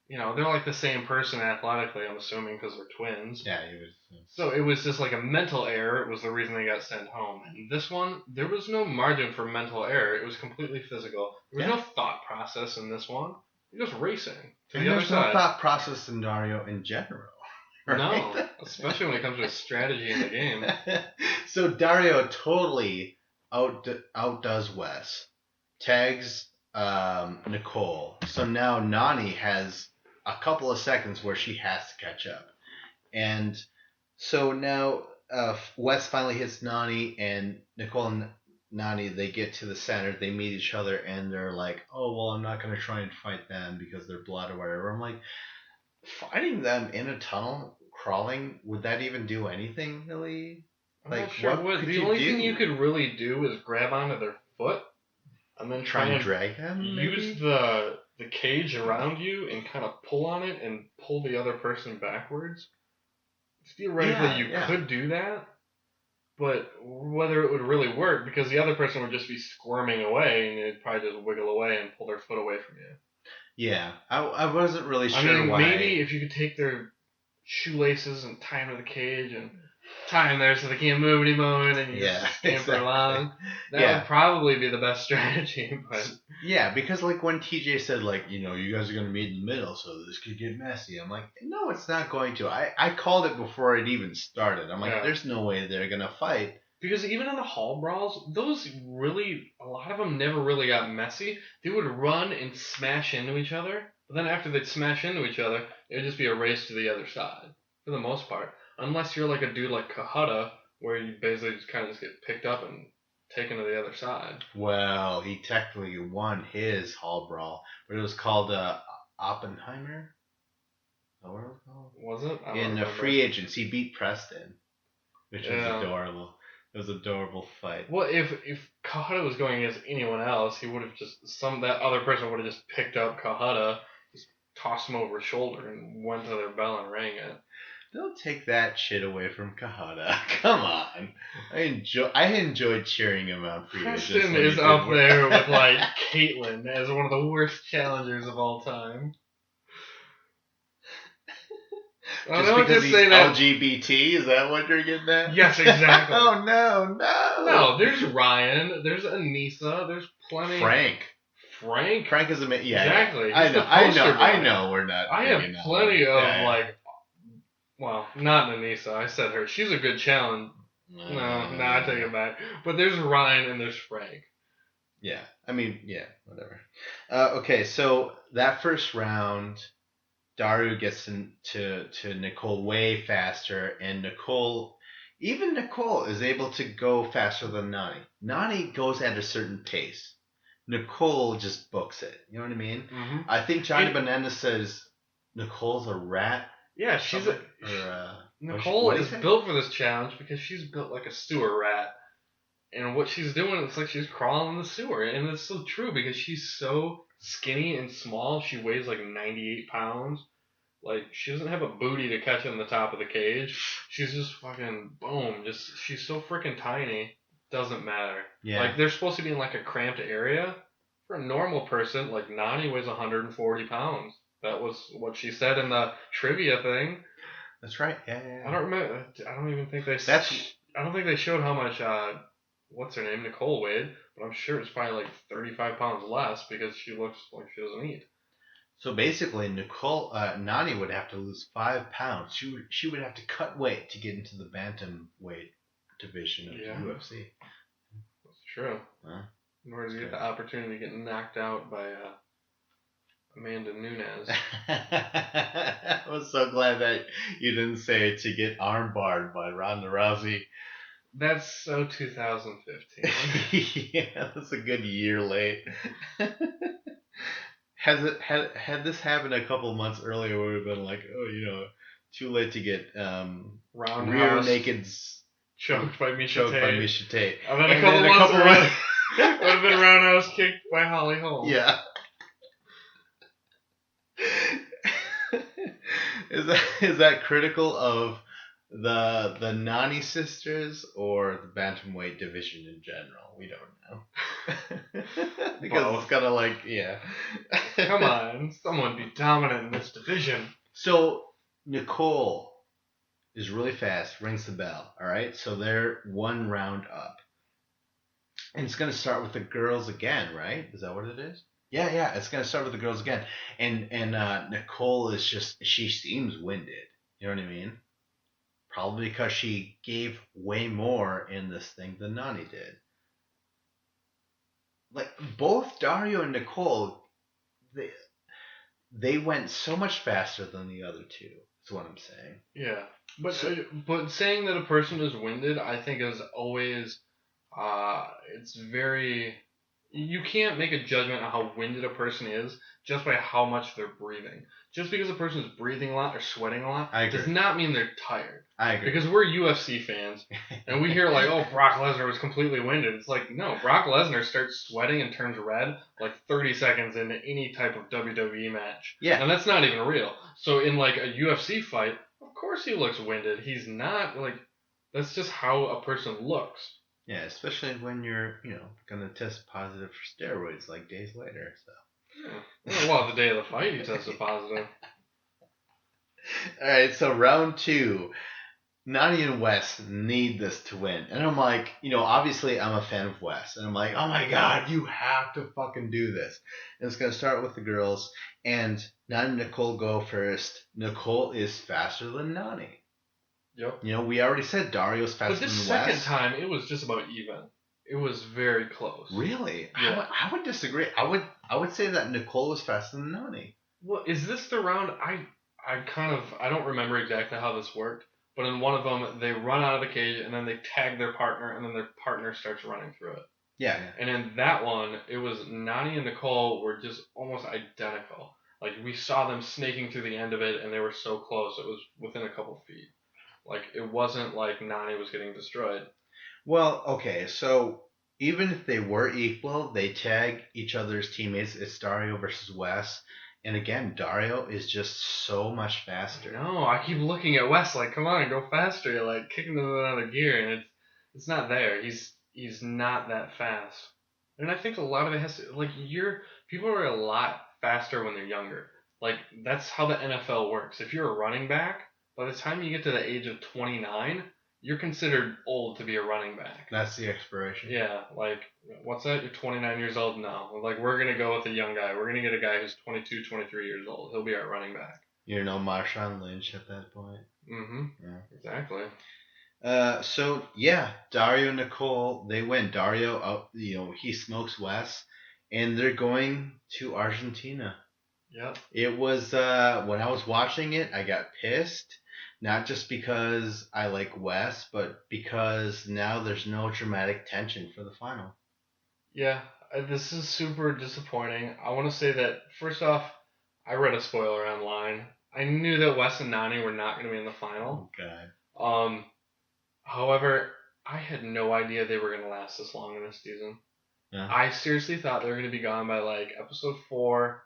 You know, they're like the same person athletically. I'm assuming because they're twins. Yeah, he was. So it was just like a mental error. It was the reason they got sent home. And this one, there was no margin for mental error. It was completely physical. There was no thought process in this one. You're just racing to And the other there's side. no thought process in Dario in general. Right? No, especially when it comes to strategy in the game. So Dario totally outdoes Wes, tags Nicole. So now Nani has a couple of seconds where she has to catch up, and so now Wes finally hits Nani, and Nicole and Nani, they get to the center, they meet each other, and they're like, "Oh well, I'm not gonna try and fight them because they're blood or whatever." I'm like, fighting them in a tunnel, crawling, would that even do anything really? I'm Like, not sure what what could the you only do? thing you could really do is grab onto their foot and then Try and drag them? use the cage around you and kind of pull on it and pull the other person backwards. Theoretically, you could do that, but whether it would really work, because the other person would just be squirming away and they'd probably just wiggle away and pull their foot away from you. Yeah, I wasn't really sure I mean, why. maybe if you could take their shoelaces and tie them to the cage and tie them there so they can't move anymore and you just scamper along, that would probably be the best strategy. But yeah, because like when TJ said like, you know, you guys are gonna meet in the middle, so this could get messy. I'm like, no, it's not going to. I called it before it even started. I'm like, there's no way they're gonna fight. Because even in the hall brawls, those really, a lot of them never really got messy. They would run and smash into each other, but then after they'd smash into each other, it would just be a race to the other side, for the most part. Unless you're like a dude like Kahada, where you basically just kind of just get picked up and taken to the other side. Well, he technically won his hall brawl, but it was called Oppenheimer. Is that what it was called? Was it? In the free agents, he beat Preston, which was adorable. It was an adorable fight. Well, if Kahada was going against anyone else, he would have just that other person would have just picked up Kahada, just tossed him over his shoulder, and went to their bell and rang it. Don't take that shit away from Kahada. Come on, I enjoyed cheering him out. Preston is up there with like Caitlyn as one of the worst challengers of all time. Just because he's LGBT, is that what you're getting at? Yes, exactly. Oh no. No, there's Ryan, there's Anissa, there's plenty. Frank is amazing. Yeah, exactly. I know. We're not. I have plenty of like. Well, not Anissa. I said her. She's a good challenge. No, I take it back. But there's Ryan and there's Frank. Yeah. I mean, yeah, whatever. Okay, so that first round, Dario gets to Nicole way faster, and Nicole is able to go faster than Nani. Nani goes at a certain pace. Nicole just books it. You know what I mean? Mm-hmm. I think Johnny Bananas says Nicole's a rat. Yeah, Nicole what do is you say? built for this challenge because she's built like a sewer rat. And what she's doing, it's like she's crawling in the sewer. And it's so true because she's so skinny and small. She weighs like 98 pounds. Like, she doesn't have a booty to catch in the top of the cage. She's just fucking, boom. She's so freaking tiny. Doesn't matter. Yeah. Like, they're supposed to be in like a cramped area. For a normal person, like, Nani weighs 140 pounds. That was what she said in the trivia thing. That's right. Yeah. I don't remember. I don't even think they. That's. I don't think they showed how much. What's her name? Nicole weighed, but I'm sure it's probably like 35 pounds less because she looks like she doesn't eat. So basically, Nani would have to lose 5 pounds. She would have to cut weight to get into the bantamweight division of the UFC. That's true. Huh? In order to get the opportunity to get knocked out by Amanda Nunes. I was so glad that you didn't say to get armbarred by Ronda Rousey. That's so 2015. Yeah, that's a good year late. Had this happened a couple months earlier, we would have been like, oh, too late to get rear naked choked by Misha Tate. And then a couple months earlier, would have been roundhouse kicked by Holly Holm. Yeah. Is that critical of the Nani sisters or the bantamweight division in general? We don't know. Because it's kind of like, yeah. Come on, someone be dominant in this division. So Nicole is really fast, rings the bell. All right, so they're 1 round up, and it's gonna start with the girls again, right? Is that what it is? Yeah. It's gonna start with the girls again, and Nicole is she seems winded. You know what I mean? Probably because she gave way more in this thing than Nani did. Like both Dario and Nicole, they went so much faster than the other two. Is what I'm saying. Yeah, but saying that a person is winded, I think is always, it's very. You can't make a judgment on how winded a person is just by how much they're breathing. Just because a person is breathing a lot or sweating a lot does not mean they're tired. I agree. Because we're UFC fans, and we hear like, oh, Brock Lesnar was completely winded. It's like, no, Brock Lesnar starts sweating and turns red like 30 seconds into any type of WWE match. Yeah. And that's not even real. So in like a UFC fight, of course he looks winded. He's not like, that's just how a person looks. Yeah, especially when you're, gonna test positive for steroids like days later. So. Yeah. Well, the day of the fight, he tested positive. All right, so round 2, Nani and Wes need this to win, and I'm like, obviously I'm a fan of Wes, and I'm like, oh my god, you have to fucking do this. And it's gonna start with the girls, and Nani and Nicole go first. Nicole is faster than Nani. Yep. We already said Dario's faster than Wes. But this second time, it was just about even. It was very close. Really? Yeah. I would disagree. I would say that Nicole was faster than Nani. Well, is this the round? I don't remember exactly how this worked, but in one of them, they run out of the cage and then they tag their partner, and then their partner starts running through it. Yeah. And in that one, it was Nani and Nicole were just almost identical. Like, we saw them snaking through the end of it, and they were so close. It was within a couple feet. Like, it wasn't like Nani was getting destroyed. Well, okay, so even if they were equal, they tag each other's teammates. It's Dario versus Wes. And again, Dario is just so much faster. No, I keep looking at Wes like, come on, go faster. You're like kicking him out of gear, and it's not there. He's not that fast. And I think a lot of it has to, like, people are a lot faster when they're younger. Like, that's how the NFL works. If you're a running back, by the time you get to the age of 29, you're considered old to be a running back. That's the expiration. Yeah, like, what's that? You're 29 years old now. Like, we're going to go with a young guy. We're going to get a guy who's 22, 23 years old. He'll be our running back. Marshawn Lynch at that point. Mm-hmm. Yeah. Exactly. So yeah, Dario and Nicole, they win. Dario out, he smokes Wes, and they're going to Argentina. Yep. It was when I was watching it, I got pissed, not just because I like Wes, but because now there's no dramatic tension for the final. Yeah, this is super disappointing. I want to say that first off, I read a spoiler online. I knew that Wes and Nani were not going to be in the Oh final. God. Um, However, I had no idea they were going to last this long in this season. Yeah. I seriously thought they were going to be gone by like episode 4.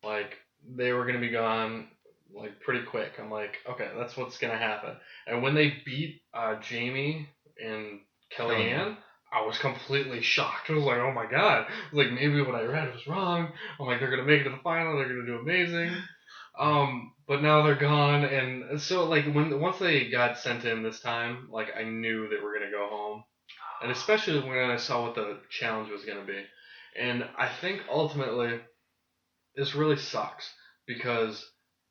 Like they were going to be gone like pretty quick. I'm like, okay, that's what's going to happen. And when they beat Jamie and Kellyanne. Kellyanne, I was completely shocked. I was like, oh my god. Like maybe what I read was wrong. I'm like, they're going to make it to the final. They're going to do amazing. But now they're gone, and so like once they got sent in this time, like I knew they were gonna go home, and especially when I saw what the challenge was gonna be, and I think ultimately this really sucks because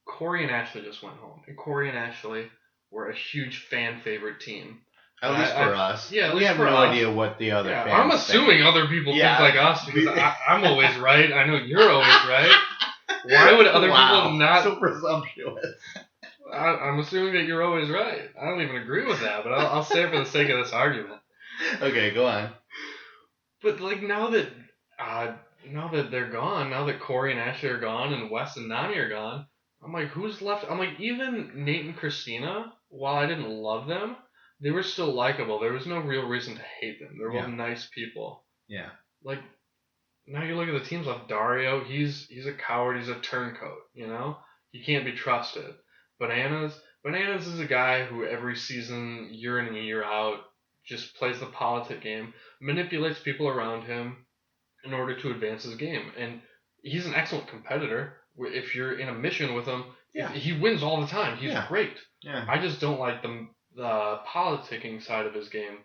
Corey and Ashley just went home, and Corey and Ashley were a huge fan favorite team. At least for us. Yeah, at We least have for no us. idea what the other Yeah, fans I'm assuming other people Yeah, think like us because we- I'm always right. I know you're always right. Why would other people not? So presumptuous. I'm assuming that you're always right. I don't even agree with that, but I'll say it for the sake of this argument. Okay, go on. But like uh, now that they're gone, now that Corey and Ashley are gone, and Wes and Nani are gone, I'm like, who's left? I'm like, even Nate and Christina, while I didn't love them, they were still likable. There was no real reason to hate them. They're both nice people. Yeah. Like now you look at the teams left. Dario, he's a coward. He's a turncoat. You know, he can't be trusted. Bananas is a guy who every season, year in and year out, just plays the politic game, manipulates people around him in order to advance his game, and he's an excellent competitor. If you're in a mission with him, Yeah. he wins all the time. He's great. Yeah. I just don't like the politicking side of his game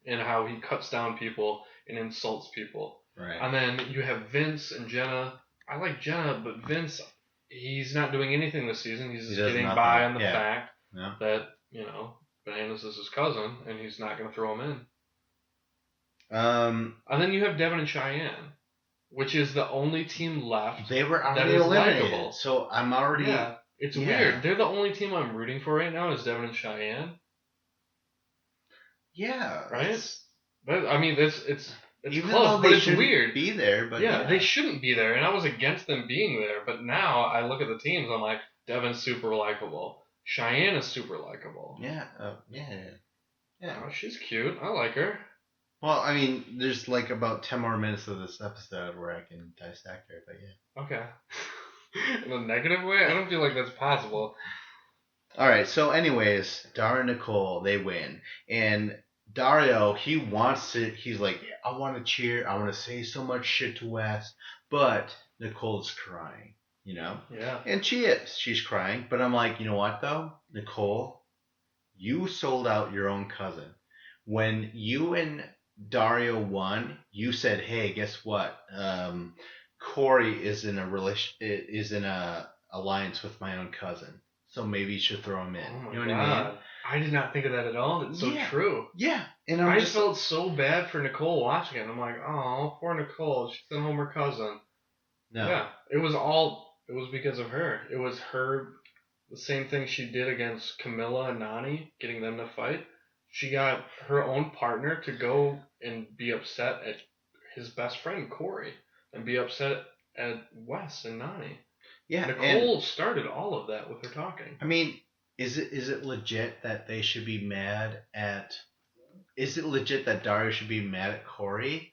and how he cuts down people and insults people. Right. And then you have Vince and Jenna. I like Jenna, but Vince, he's not doing anything this season. He's just getting by on the fact that, Bananas is his cousin, and he's not going to throw him in. And then you have Devin and Cheyenne, which is the only team left. They were already that is eliminated, likable. so I'm already. Yeah, it's weird. They're the only team I'm rooting for right now is Devin and Cheyenne. Yeah. Right. But I mean, it's even close, but it's weird. Be there, but they shouldn't be there, and I was against them being there. But now I look at the teams, I'm like, Devin's super likable. Cheyenne is super likable. Yeah. Oh, she's cute. I like her. Well, I mean, there's like about 10 more minutes of this episode where I can dissect her, but yeah. Okay. In a negative way? I don't feel like that's possible. All right. So, anyways, Dario and Nicole, they win, and Dario, he wants to. He's like, I want to cheer. I want to say so much shit to Wes, but Nicole's crying. Yeah. And she is. She's crying. But I'm like, you know what though, Nicole, you sold out your own cousin. When you and Dario won, you said, "Hey, guess what? Corey is in a alliance with my own cousin, so maybe you should throw him in." Oh my you know God. what I mean? I did not think of that at all. It's so true. Yeah, and I just felt so bad for Nicole watching it. I'm like, oh, poor Nicole. She sent home her cousin. No. Yeah, it was because of her. It was her, the same thing she did against Camilla and Nani, getting them to fight. She got her own partner to go and be upset at his best friend, Corey, and be upset at Wes and Nani. Yeah, Nicole started all of that with her talking. I mean, is it legit that they should be mad at? Is it legit that Dario should be mad at Corey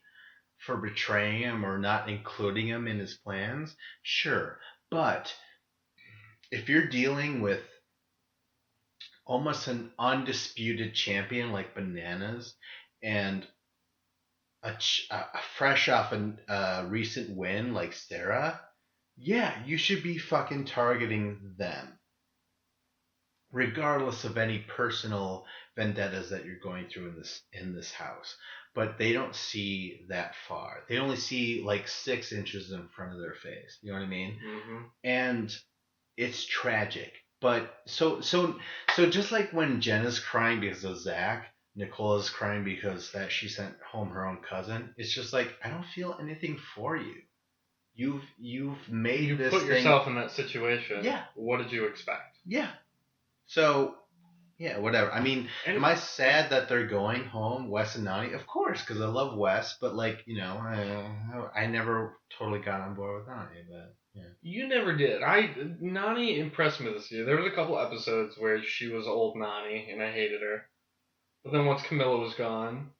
for betraying him or not including him in his plans? Sure, but if you're dealing with almost an undisputed champion like Bananas and a fresh off a recent win like Sarah, yeah, you should be fucking targeting them, regardless of any personal vendettas that you're going through in this house. But they don't see that far. They only see like 6 inches in front of their face. You know what I mean? Mm-hmm. And it's tragic. But so just like when Jenna's crying because of Zach, Nicole is crying because that she sent home her own cousin. It's just like I don't feel anything for you. You've You made this put thing. yourself in that situation. Yeah. What did you expect? Yeah. So yeah, whatever. I mean, am And I sad that they're going home, Wes and Nani? Of course, because I love Wes, but like I never totally got on board with Nani. But yeah, you never did. Nani impressed me this year. There was a couple episodes where she was old Nani, and I hated her. But then once Camilla was gone,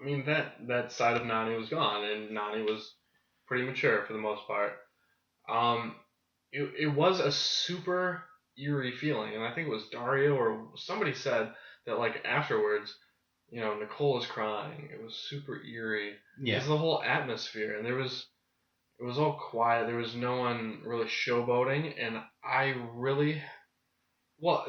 I mean that side of Nani was gone, and Nani was pretty mature for the most part. Um, it was a super eerie feeling, and I think it was Dario or somebody said that like afterwards, Nicole was crying. It was super eerie. It yeah, was the whole atmosphere, and it was all quiet. There was no one really showboating, and I really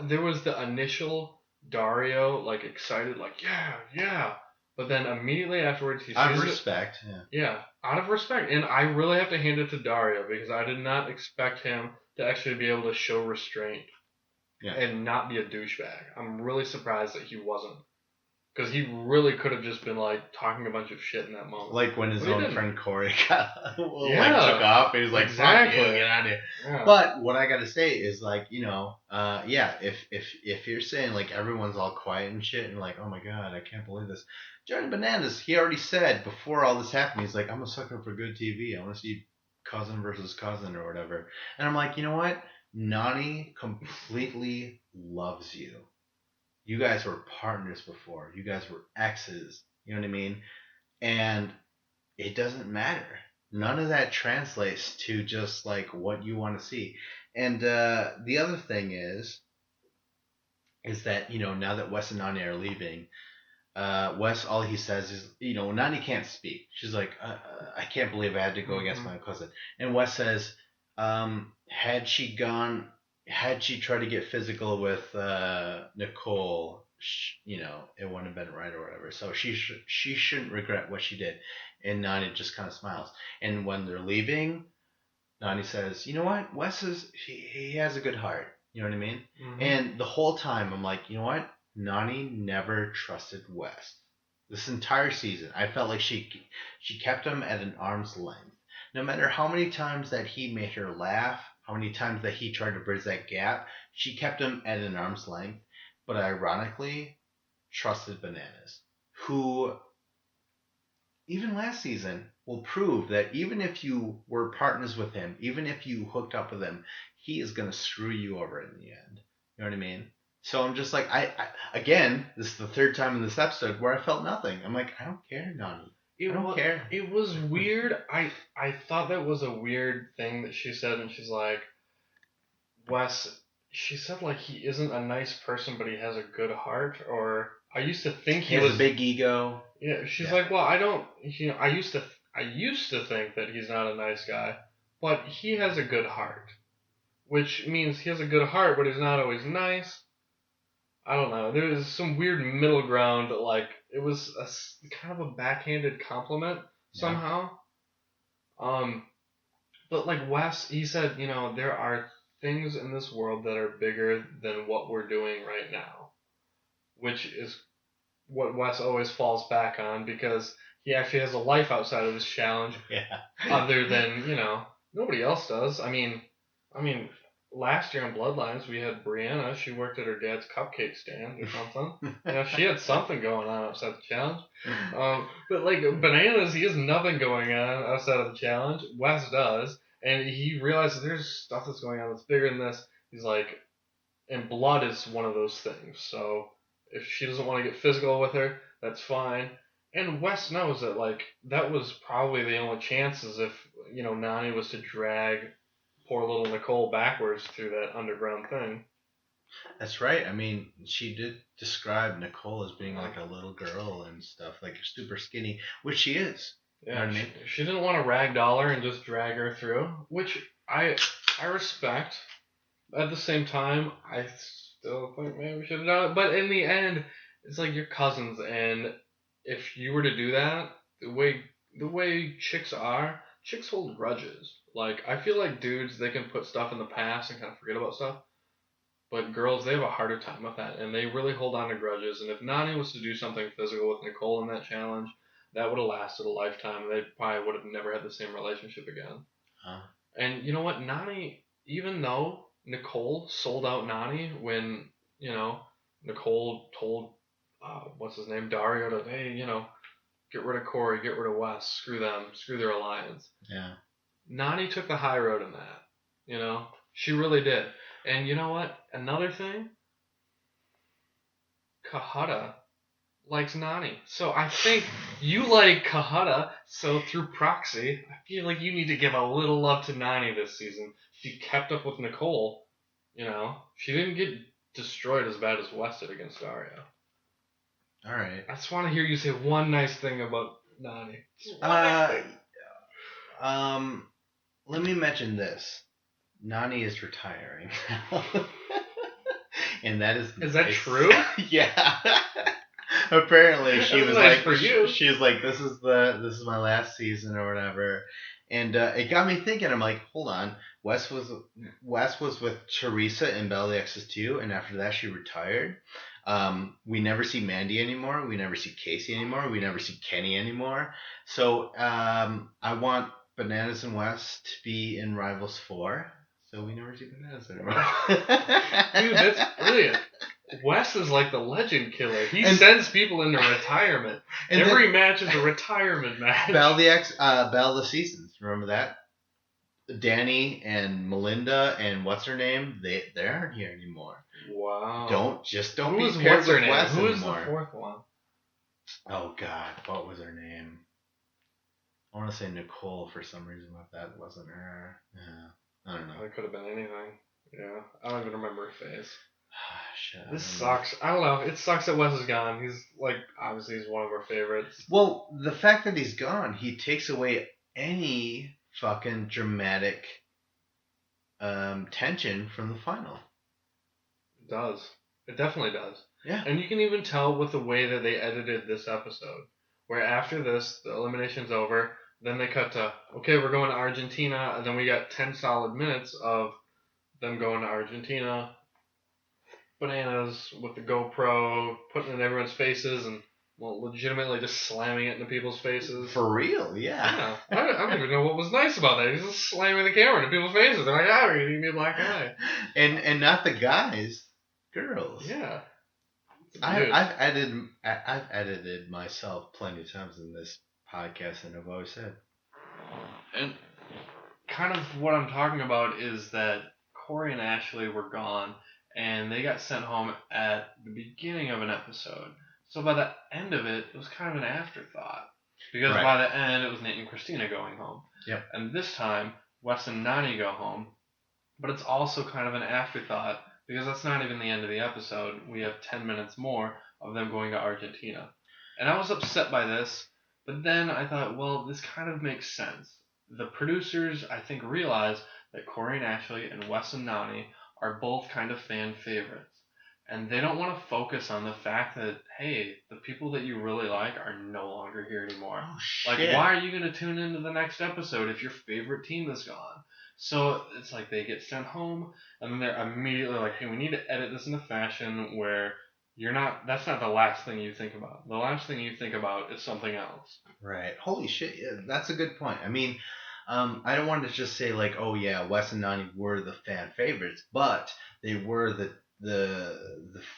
there was the initial Dario like excited, like yeah, yeah, but then immediately afterwards he out of sees it. respect. Yeah, Yeah, out of respect, and I really have to hand it to Dario because I did not expect him to actually be able to show restraint yeah. and not be a douchebag. I'm really surprised that he wasn't. Because he really could have just been like talking a bunch of shit in that moment. Like when his But he own didn't. friend Corey got like Yeah, took off, and he was like, "Fuck you, exactly. get out of here." Yeah. But what I gotta say is like, yeah, if you're saying like everyone's all quiet and shit, and like, oh my god, I can't believe this. Johnny Bananas, he already said before all this happened, he's like, I'm a sucker for good TV. I want to see cousin versus cousin or whatever. And I'm like, you know what? Nani completely loves you. You guys were partners before. You guys were exes. You know what I mean? And it doesn't matter. None of that translates to just like what you want to see. And the other thing is that now that Wes and Nani are leaving, Wes all he says is Nani can't speak. She's like, I can't believe I had to go against Mm-hmm. my cousin. And Wes says, had she gone, had she tried to get physical with Nicole, it wouldn't have been right or whatever. So she shouldn't regret what she did. And Nani just kind of smiles. And when they're leaving, Nani says, you know what? Wes he has a good heart. You know what I mean? Mm-hmm. And the whole time I'm like, you know what? Nani never trusted Wes. This entire season, I felt like she kept him at an arm's length. No matter how many times that he made her laugh, how many times that he tried to bridge that gap, she kept him at an arm's length. But ironically, trusted Bananas, who even last season will prove that even if you were partners with him, even if you hooked up with him, he is going to screw you over in the end. You know what I mean? So I'm just like, again, this is the third time in this episode where I felt nothing. I'm like, I don't care, Nani. I don't care. It was weird. I thought that was a weird thing that she said, and she's like, Wes. She said like he isn't a nice person, but he has a good heart. Or I used to think He has a big ego. Yeah, she's Yeah. like, well, I don't. I used to think that he's not a nice guy, but he has a good heart, which means he has a good heart, but he's not always nice. I don't know. There was some weird middle ground. Like it was kind of a backhanded compliment somehow. Um, but like Wes, he said, there are things in this world that are bigger than what we're doing right now, which is what Wes always falls back on because he actually has a life outside of this challenge, Yeah. other than nobody else does. I mean, last year on Bloodlines we had Brianna. She worked at her dad's cupcake stand or something. She had something going on outside the challenge. But like Bananas, he has nothing going on outside of the challenge. Wes does, and he realizes there's stuff that's going on that's bigger than this. He's like, and blood is one of those things. So if she doesn't want to get physical with her, that's fine. And Wes knows that like that was probably the only chances if Nani was to drag poor little Nicole backwards through that underground thing. That's right. I mean, she did describe Nicole as being like a little girl and stuff, like super skinny, which she is. You know Yeah, what I mean? she didn't want to ragdoll her and just drag her through, which I respect. At the same time, I still think maybe we should have done it. But in the end, it's like your cousins, and if you were to do that, the way chicks hold grudges. Like I feel like dudes, they can put stuff in the past and kind of forget about stuff. But girls, they have a harder time with that, and they really hold on to grudges. And if Nani was to do something physical with Nicole in that challenge, that would have lasted a lifetime. They probably would have never had the same relationship again. Huh. And you know what? Nani, even though Nicole sold out Nani when, Nicole told, what's his name, Dario, to, hey, get rid of Corey, get rid of Wes, screw them, screw their alliance. Yeah. Nani took the high road in that. She really did. And you know what? Another thing, Kahada likes Nani. So I think you like Kahada, so through proxy, I feel like you need to give a little love to Nani this season. She kept up with Nicole, she didn't get destroyed as bad as Wes did against Dario. All right. I just want to hear you say one nice thing about Nani. Let me mention this. Nani is retiring. And that is nice. That true? Yeah. Apparently she was nice like for you. She was like, this is my last season or whatever. And it got me thinking. I'm like, hold on. Wes was with Teresa in Belle X's 2, and after that she retired. We never see Mandy anymore. We never see Casey anymore. We never see Kenny anymore. So I want Bananas and Wes to be in Rivals 4. So we never see Bananas anymore. Dude, that's brilliant. Wes is like the legend killer. He sends people into retirement. Every match is a retirement match. Belle the Seasons. Remember that? Danny and Melinda and what's her name? They aren't here anymore. Wow. Don't Who be paired with Wes Who anymore. is the fourth one? Oh God, what was her name? I want to say Nicole for some reason, but that wasn't her. Yeah, I don't know. It could have been anything. Yeah, I don't even remember her face. Shit, this sucks. I don't know. It sucks that Wes is gone. He's obviously he's one of our favorites. Well, the fact that he's gone, he takes away any fucking dramatic tension from the final. It does. It definitely does. Yeah. And you can even tell with the way that they edited this episode, where after this, the elimination's over, then they cut to, okay, we're going to Argentina, and then we got 10 solid minutes of them going to Argentina, Bananas with the GoPro, putting it in everyone's faces, and legitimately just slamming it into people's faces. For real, yeah. I don't even know what was nice about that. He's just slamming the camera into people's faces. They're like, you're gonna give me a black eye. And not the guys, girls. Yeah. I've edited myself plenty of times in this podcast, and I've always said. And kind of what I'm talking about is that Corey and Ashley were gone, and they got sent home at the beginning of an episode. So by the end of it, it was kind of an afterthought. Because by the end, it was Nate and Christina going home. Yep. And this time, Wes and Nani go home. But it's also kind of an afterthought, because that's not even the end of the episode. We have 10 minutes more of them going to Argentina. And I was upset by this, but then I thought, well, this kind of makes sense. The producers, I think, realize that Corey and Ashley and Wes and Nani are both kind of fan favorites. And they don't want to focus on the fact that, hey, the people that you really like are no longer here anymore. Oh, shit. Like, why are you going to tune into the next episode if your favorite team is gone? So it's like they get sent home, and then they're immediately like, hey, we need to edit this in a fashion where that's not the last thing you think about. The last thing you think about is something else. Right. Holy shit. Yeah, that's a good point. I mean, I don't want to just say like, oh yeah, Wes and Nani were the fan favorites, but they were the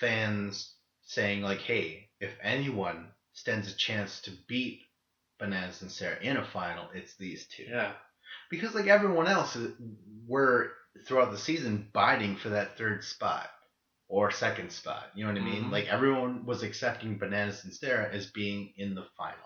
fans saying like, hey, if anyone stands a chance to beat Bananas and Sarah in a final, it's these two. Yeah. Because like everyone else were throughout the season biting for that third spot or second spot. You know what I mean? Like everyone was accepting Bananas and Sarah as being in the final.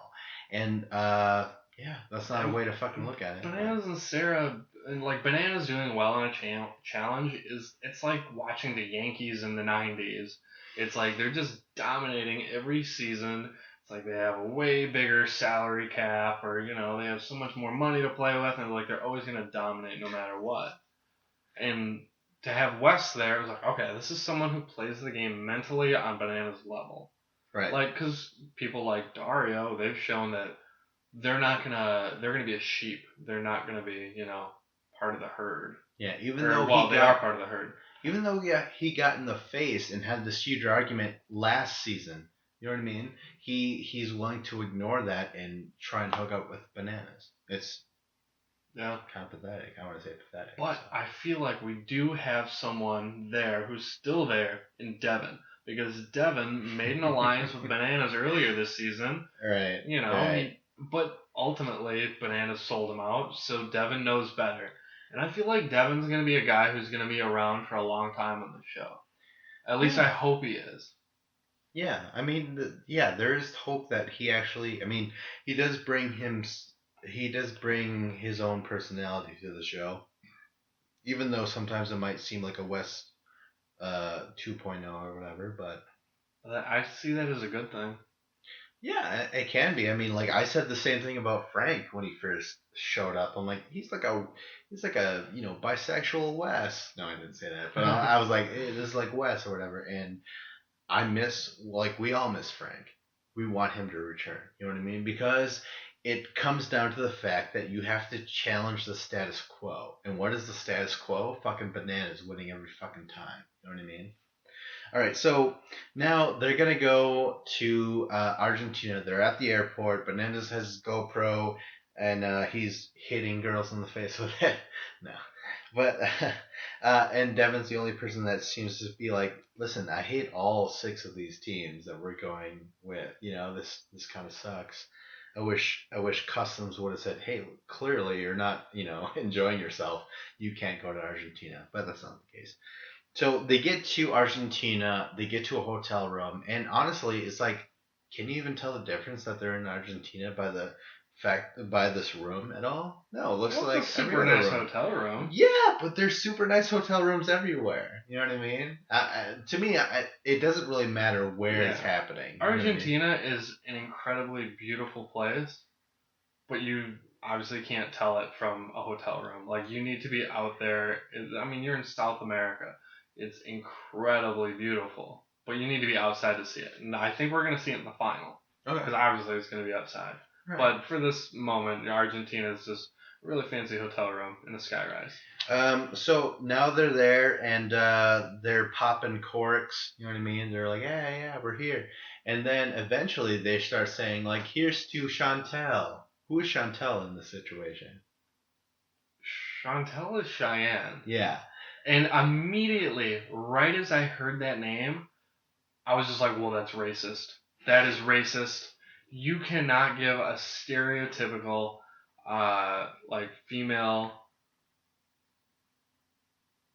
And yeah, that's not a way to fucking look at it. Bananas and Sarah, and like Bananas doing well in a challenge it's like watching the Yankees in the 90s. It's like they're just dominating every season. It's like they have a way bigger salary cap, or they have so much more money to play with, and like they're always gonna dominate no matter what. And to have Wes there, it was like, okay, this is someone who plays the game mentally on Bananas' level. Right. Like, because people like Dario, they've shown that they're gonna be a sheep. They're not gonna be, part of the herd. Yeah, even Or though well, he they are got part of the herd. even though yeah, he got in the face and had this huge argument last season, you know what I mean? He's willing to ignore that and try and hook up with Bananas. It's Yeah. kind of pathetic. I want to say pathetic. But So. I feel like we do have someone there who's still there in Devin. Because Devin made an alliance with Bananas earlier this season. Right. You know, Right. but ultimately Bananas sold him out, so Devin knows better. And I feel like Devin's going to be a guy who's going to be around for a long time on the show. At least I Yeah. hope he is. Yeah. I mean, yeah. There is hope that he actually. I mean, he does bring him. He does bring his own personality to the show, even though sometimes it might seem like a West 2.0 or whatever. But I see that as a good thing. yeah, it can be. I mean, like I said the same thing about Frank when he first showed up. I'm like, he's like a bisexual Wes. No, I didn't say that, but I was like, it is like Wes or whatever. And I miss, like we all miss Frank. We want him to return. You know what I mean? Because it comes down to the fact that you have to challenge the status quo. And what is the status quo? Fucking Bananas winning every fucking time. You know what I mean? All right, so now they're gonna go to Argentina. They're at the airport. Bananas has his GoPro, and he's hitting girls in the face with it. No, but and Devin's the only person that seems to be like, listen, I hate all six of these teams that we're going with. You know, this kind of sucks. I wish Customs would have said, hey, clearly you're not enjoying yourself. You can't go to Argentina, but that's not the case. So they get to Argentina, they get to a hotel room, and honestly, it's like, can you even tell the difference that they're in Argentina by this room at all? No, it looks Well, like it's a super every other nice room. hotel room. Yeah, but there's super nice hotel rooms everywhere. You know what I mean? To me, it doesn't really matter where it's Yeah. happening. You know what I mean? Argentina is an incredibly beautiful place, but you obviously can't tell it from a hotel room. Like, you need to be out there. I mean, you're in South America. It's incredibly beautiful, but you need to be outside to see it. And I think we're going to see it in the final, Okay. because obviously it's going to be outside. Right. But for this moment, Argentina is just a really fancy hotel room in a skyrise. So now they're there and they're popping corks. You know what I mean? They're like, yeah, yeah, we're here. And then eventually they start saying like, here's to Chantel. Who is Chantel in this situation? Chantel is Cheyenne. Yeah. And immediately, right as I heard that name, I was just like, well, that's racist. That is racist. You cannot give a stereotypical, like, female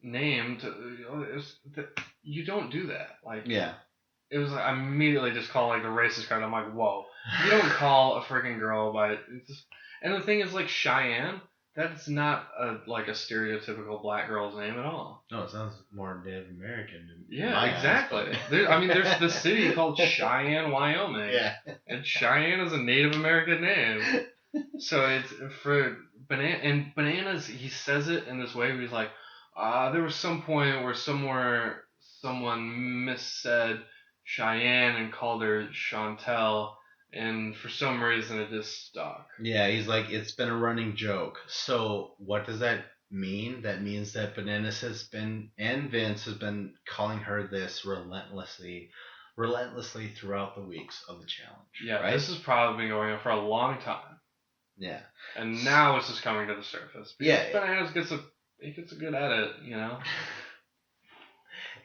name to. You don't do that. Like, Yeah. it was like, I immediately just called, like, the racist card. I'm like, whoa. You don't call a freaking girl by. It's just, and the thing is, like, Cheyenne, that's not like a stereotypical black girl's name at all. No, it sounds more Native American. Yeah, exactly. There's the city called Cheyenne, Wyoming. Yeah. And Cheyenne is a Native American name. So it's for Bananas, he says it in this way where he's like, there was some point where someone missaid Cheyenne and called her Chantel, and for some reason it just stuck. Yeah, he's like, it's been a running joke. So what does that mean? That means that Bananas has been and Vince has been calling her this relentlessly throughout the weeks of the challenge. Yeah, right? This has probably been going on for a long time. Yeah. And now it's just coming to the surface. Because Yeah. Bananas gets a good edit, you know.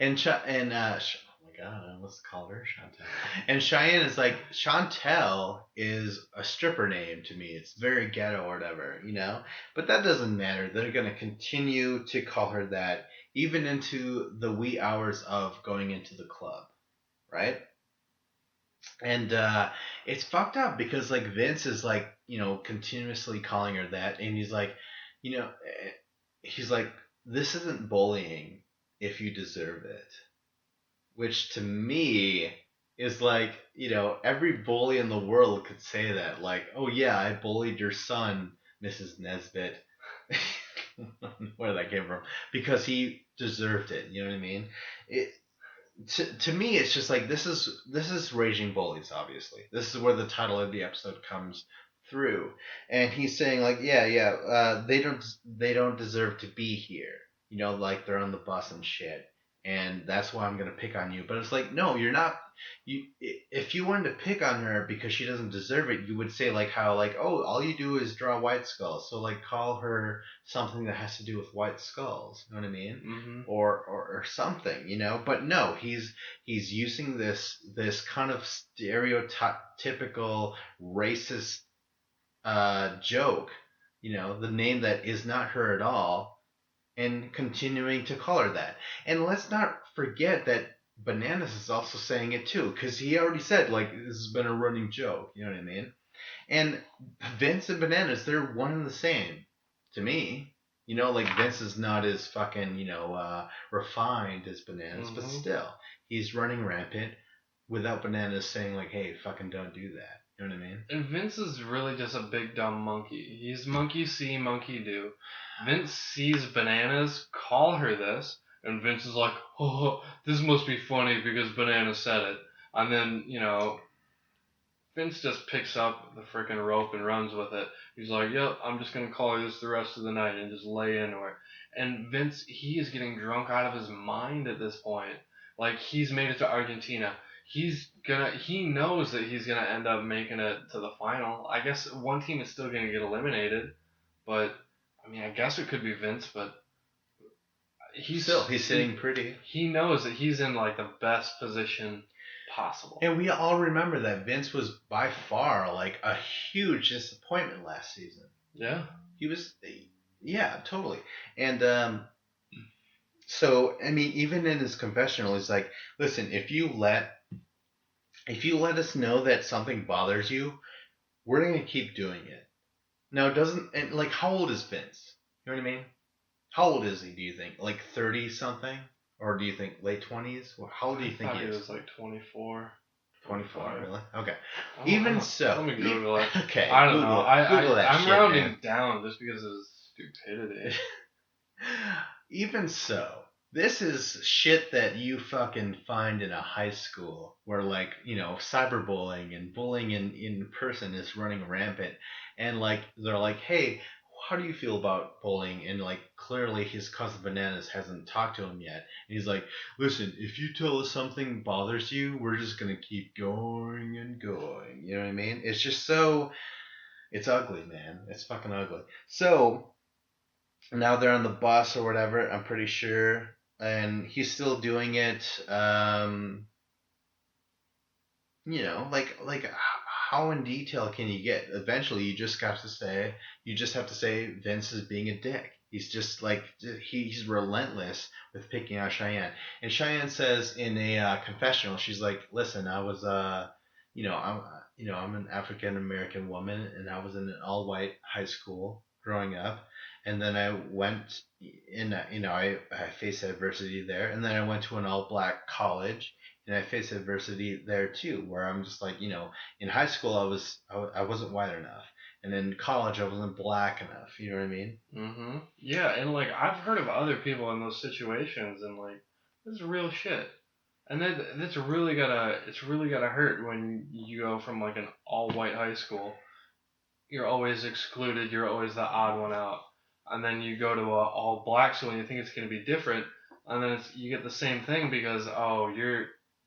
And oh my god, I almost called her Chantel. And Cheyenne is like, Chantel is a stripper name to me. It's very ghetto or whatever, you know. But that doesn't matter. They're gonna continue to call her that even into the wee hours of going into the club, right? And it's fucked up because like Vince is like, continuously calling her that, and he's like, you know, he's like, this isn't bullying if you deserve it. Which to me is like, every bully in the world could say that. Like, oh yeah, I bullied your son, Mrs. Nesbit. Where that came from. Because he deserved it. You know what I mean? To me, it's just like this is Raging Bullies. Obviously, this is where the title of the episode comes through, and he's saying like, yeah, they don't deserve to be here. like they're on the bus and shit, and that's why I'm gonna pick on you. But it's like, no, you're not. If you wanted to pick on her because she doesn't deserve it, you would say like how like, oh, all you do is draw white skulls, so like call her something that has to do with white skulls. You know what I mean? Mm-hmm. Or something, But no, he's using this kind of stereotypical racist joke, the name that is not her at all, and continuing to call her that. And let's not forget that Bananas is also saying it too, because he already said like this has been a running joke. You know what I mean? And Vince and Bananas, they're one and the same to me. Like Vince is not as fucking refined as Bananas, but Mm-hmm. still, he's running rampant without Bananas saying like, "Hey, fucking don't do that." You know what I mean? And Vince is really just a big dumb monkey. He's monkey see, monkey do. Vince sees Bananas call her this, and Vince is like, oh, this must be funny because Banana said it. And then, Vince just picks up the freaking rope and runs with it. He's like, yep, I'm just going to call her this the rest of the night and just lay into her. And Vince, he is getting drunk out of his mind at this point. Like, he's made it to Argentina. He knows that he's gonna end up making it to the final. I guess one team is still gonna get eliminated, but I mean, I guess it could be Vince, but He's sitting pretty. he knows that he's in like the best position possible. And we all remember that Vince was by far like a huge disappointment last season. Yeah. He was, yeah, totally. And so I mean, even in his confessional, he's like, "Listen, if you let us know that something bothers you, we're gonna keep doing it." Now, doesn't and like how old is Vince? You know what I mean? How old is he? Do you think like 30 something, or do you think late 20s? Well, how old do I you think thought he he is? was like 24. 24, 25. really? Okay. I'm Even let so, me Google it. okay, I don't know. Google it. Google that I'm shit, rounding man. down just because of his stupidity. Even so, this is shit that you fucking find in a high school where like, cyberbullying and bullying in person is running rampant. And like they're like, hey, how do you feel about bullying? And like clearly his cousin Bananas hasn't talked to him yet. And he's like, listen, if you tell us something bothers you, we're just gonna keep going and going. You know what I mean? It's just so it's ugly, man. It's fucking ugly. So now they're on the bus or whatever, I'm pretty sure, and he's still doing it. Like how in detail can you get? Eventually, you just have to say Vince is being a dick. He's just like he's relentless with picking out Cheyenne. And Cheyenne says in a confessional, she's like, "Listen, I was I'm an African American woman, and I was in an all white high school growing up, and then I went in, I faced adversity there, and then I went to an all black college, and I faced adversity there too, where I'm just like, in high school I wasn't white enough, and in college I wasn't black enough. You know what I mean? Mm-hmm. Yeah, and like I've heard of other people in those situations, and like this is real shit. And it's really gotta hurt when you go from like an all white high school. You're always excluded. You're always the odd one out. And then you go to a all black school and you think it's gonna be different, and then you get the same thing because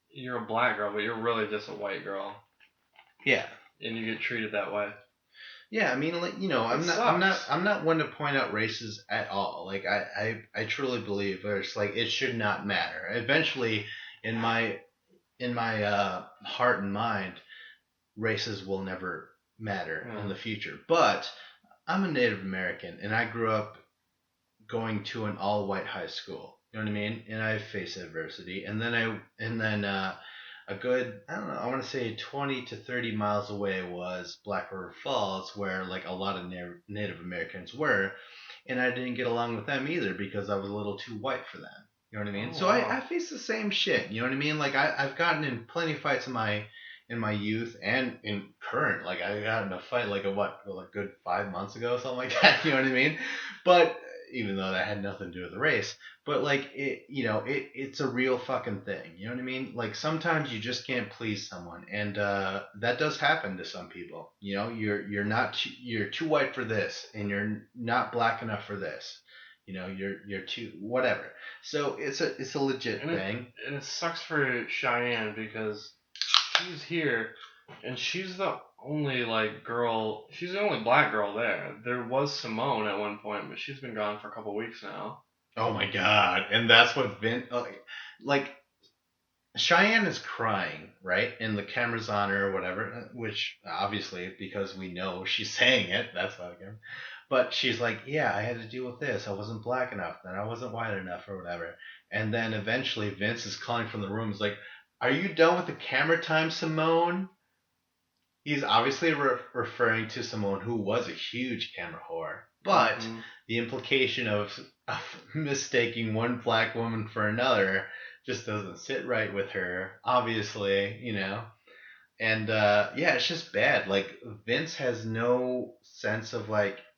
you're a black girl, but you're really just a white girl, Yeah. and you get treated that way. Yeah, I mean, like It I'm not sucks. I'm not one to point out races at all. Like I truly believe it's like it should not matter. Eventually, in my heart and mind, races will never matter in Yeah. the future. But I'm a Native American, and I grew up going to an all white high school. You know what I mean? And I faced adversity, and then a good, I don't know, I want to say 20 to 30 miles away was Black River Falls, where like a lot of Native Americans were, and I didn't get along with them either because I was a little too white for them. You know what I mean? Oh So I wow. faced the same shit. You know what I mean? Like I've gotten in plenty of fights in my youth and in current. Like I got in a fight like a good 5 months ago, something like that. You know what I mean? But even though that had nothing to do with the race, but like it's a real fucking thing. You know what I mean? Like sometimes you just can't please someone, and that does happen to some people. You're too white for this, and you're not black enough for this. you're too whatever. So it's a legit thing. And it sucks for Cheyenne because she's here, and she's the only girl. She's the only black girl there. There was Simone at one point, but she's been gone for a couple weeks now. Oh my god! And that's what Vince like. Cheyenne is crying, right? And the camera's on her or whatever, which obviously, because we know she's saying it, that's not again. But she's like, yeah, I had to deal with this. I wasn't black enough then. I wasn't white enough or whatever. And then eventually Vince is calling from the room. He's like, are you done with the camera time, Simone? He's obviously referring to Simone, who was a huge camera whore. But the implication of mistaking one black woman for another just doesn't sit right with her, obviously, And yeah, it's just bad. Like Vince has no sense of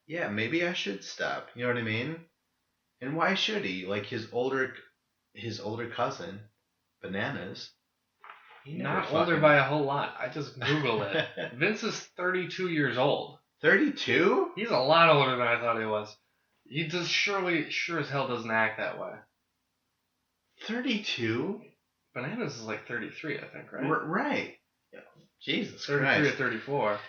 yeah, maybe I should stop. You know what I mean? And why should he? Like his older cousin, Bananas. Not older by a whole lot. I just Googled it. Vince is 32 years old. 32? He's a lot older than I thought he was. He just sure as hell doesn't act that way. 32? Bananas is like 33, I think, right? Right. Jesus 33 Christ. 33 or 34.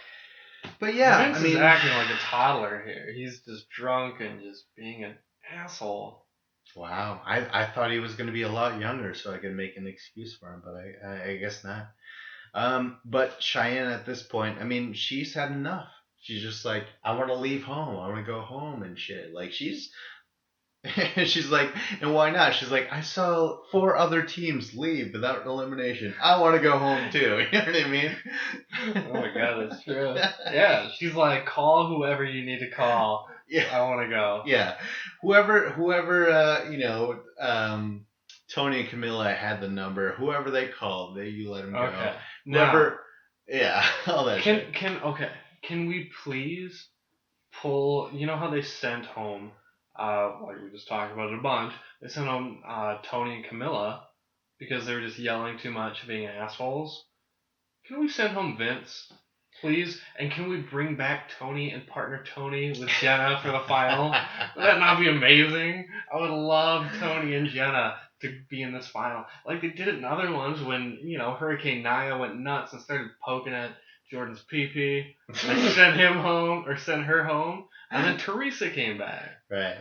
But yeah, Vince is acting like a toddler here. He's just drunk and just being an asshole. Wow. I thought he was going to be a lot younger so I could make an excuse for him, but I guess not. But Cheyenne at this point, I mean, she's had enough. She's just like, I want to leave home. I want to go home and shit. Like she's like, and why not? She's like, I saw 4 other teams leave without elimination. I want to go home too. You know what I mean? Oh my god, that's true. Yeah, she's like, call whoever you need to call. Yeah, I want to go. Yeah, whoever, Tony and Camilla had the number. Whoever they called, you let them go. Okay. Never. Yeah, all that shit. Can we please pull? You know how they sent home, like we just talked about it a bunch. They sent home Tony and Camilla because they were just yelling too much, being assholes. Can we send home Vince, please? And can we bring back Tony and partner Tony with Jenna for the final? Would that not be amazing? I would love Tony and Jenna to be in this final. Like they did it in other ones when, Hurricane Naya went nuts and started poking at Jordan's pee-pee. They sent him home, or sent her home, and then Teresa came back. Right.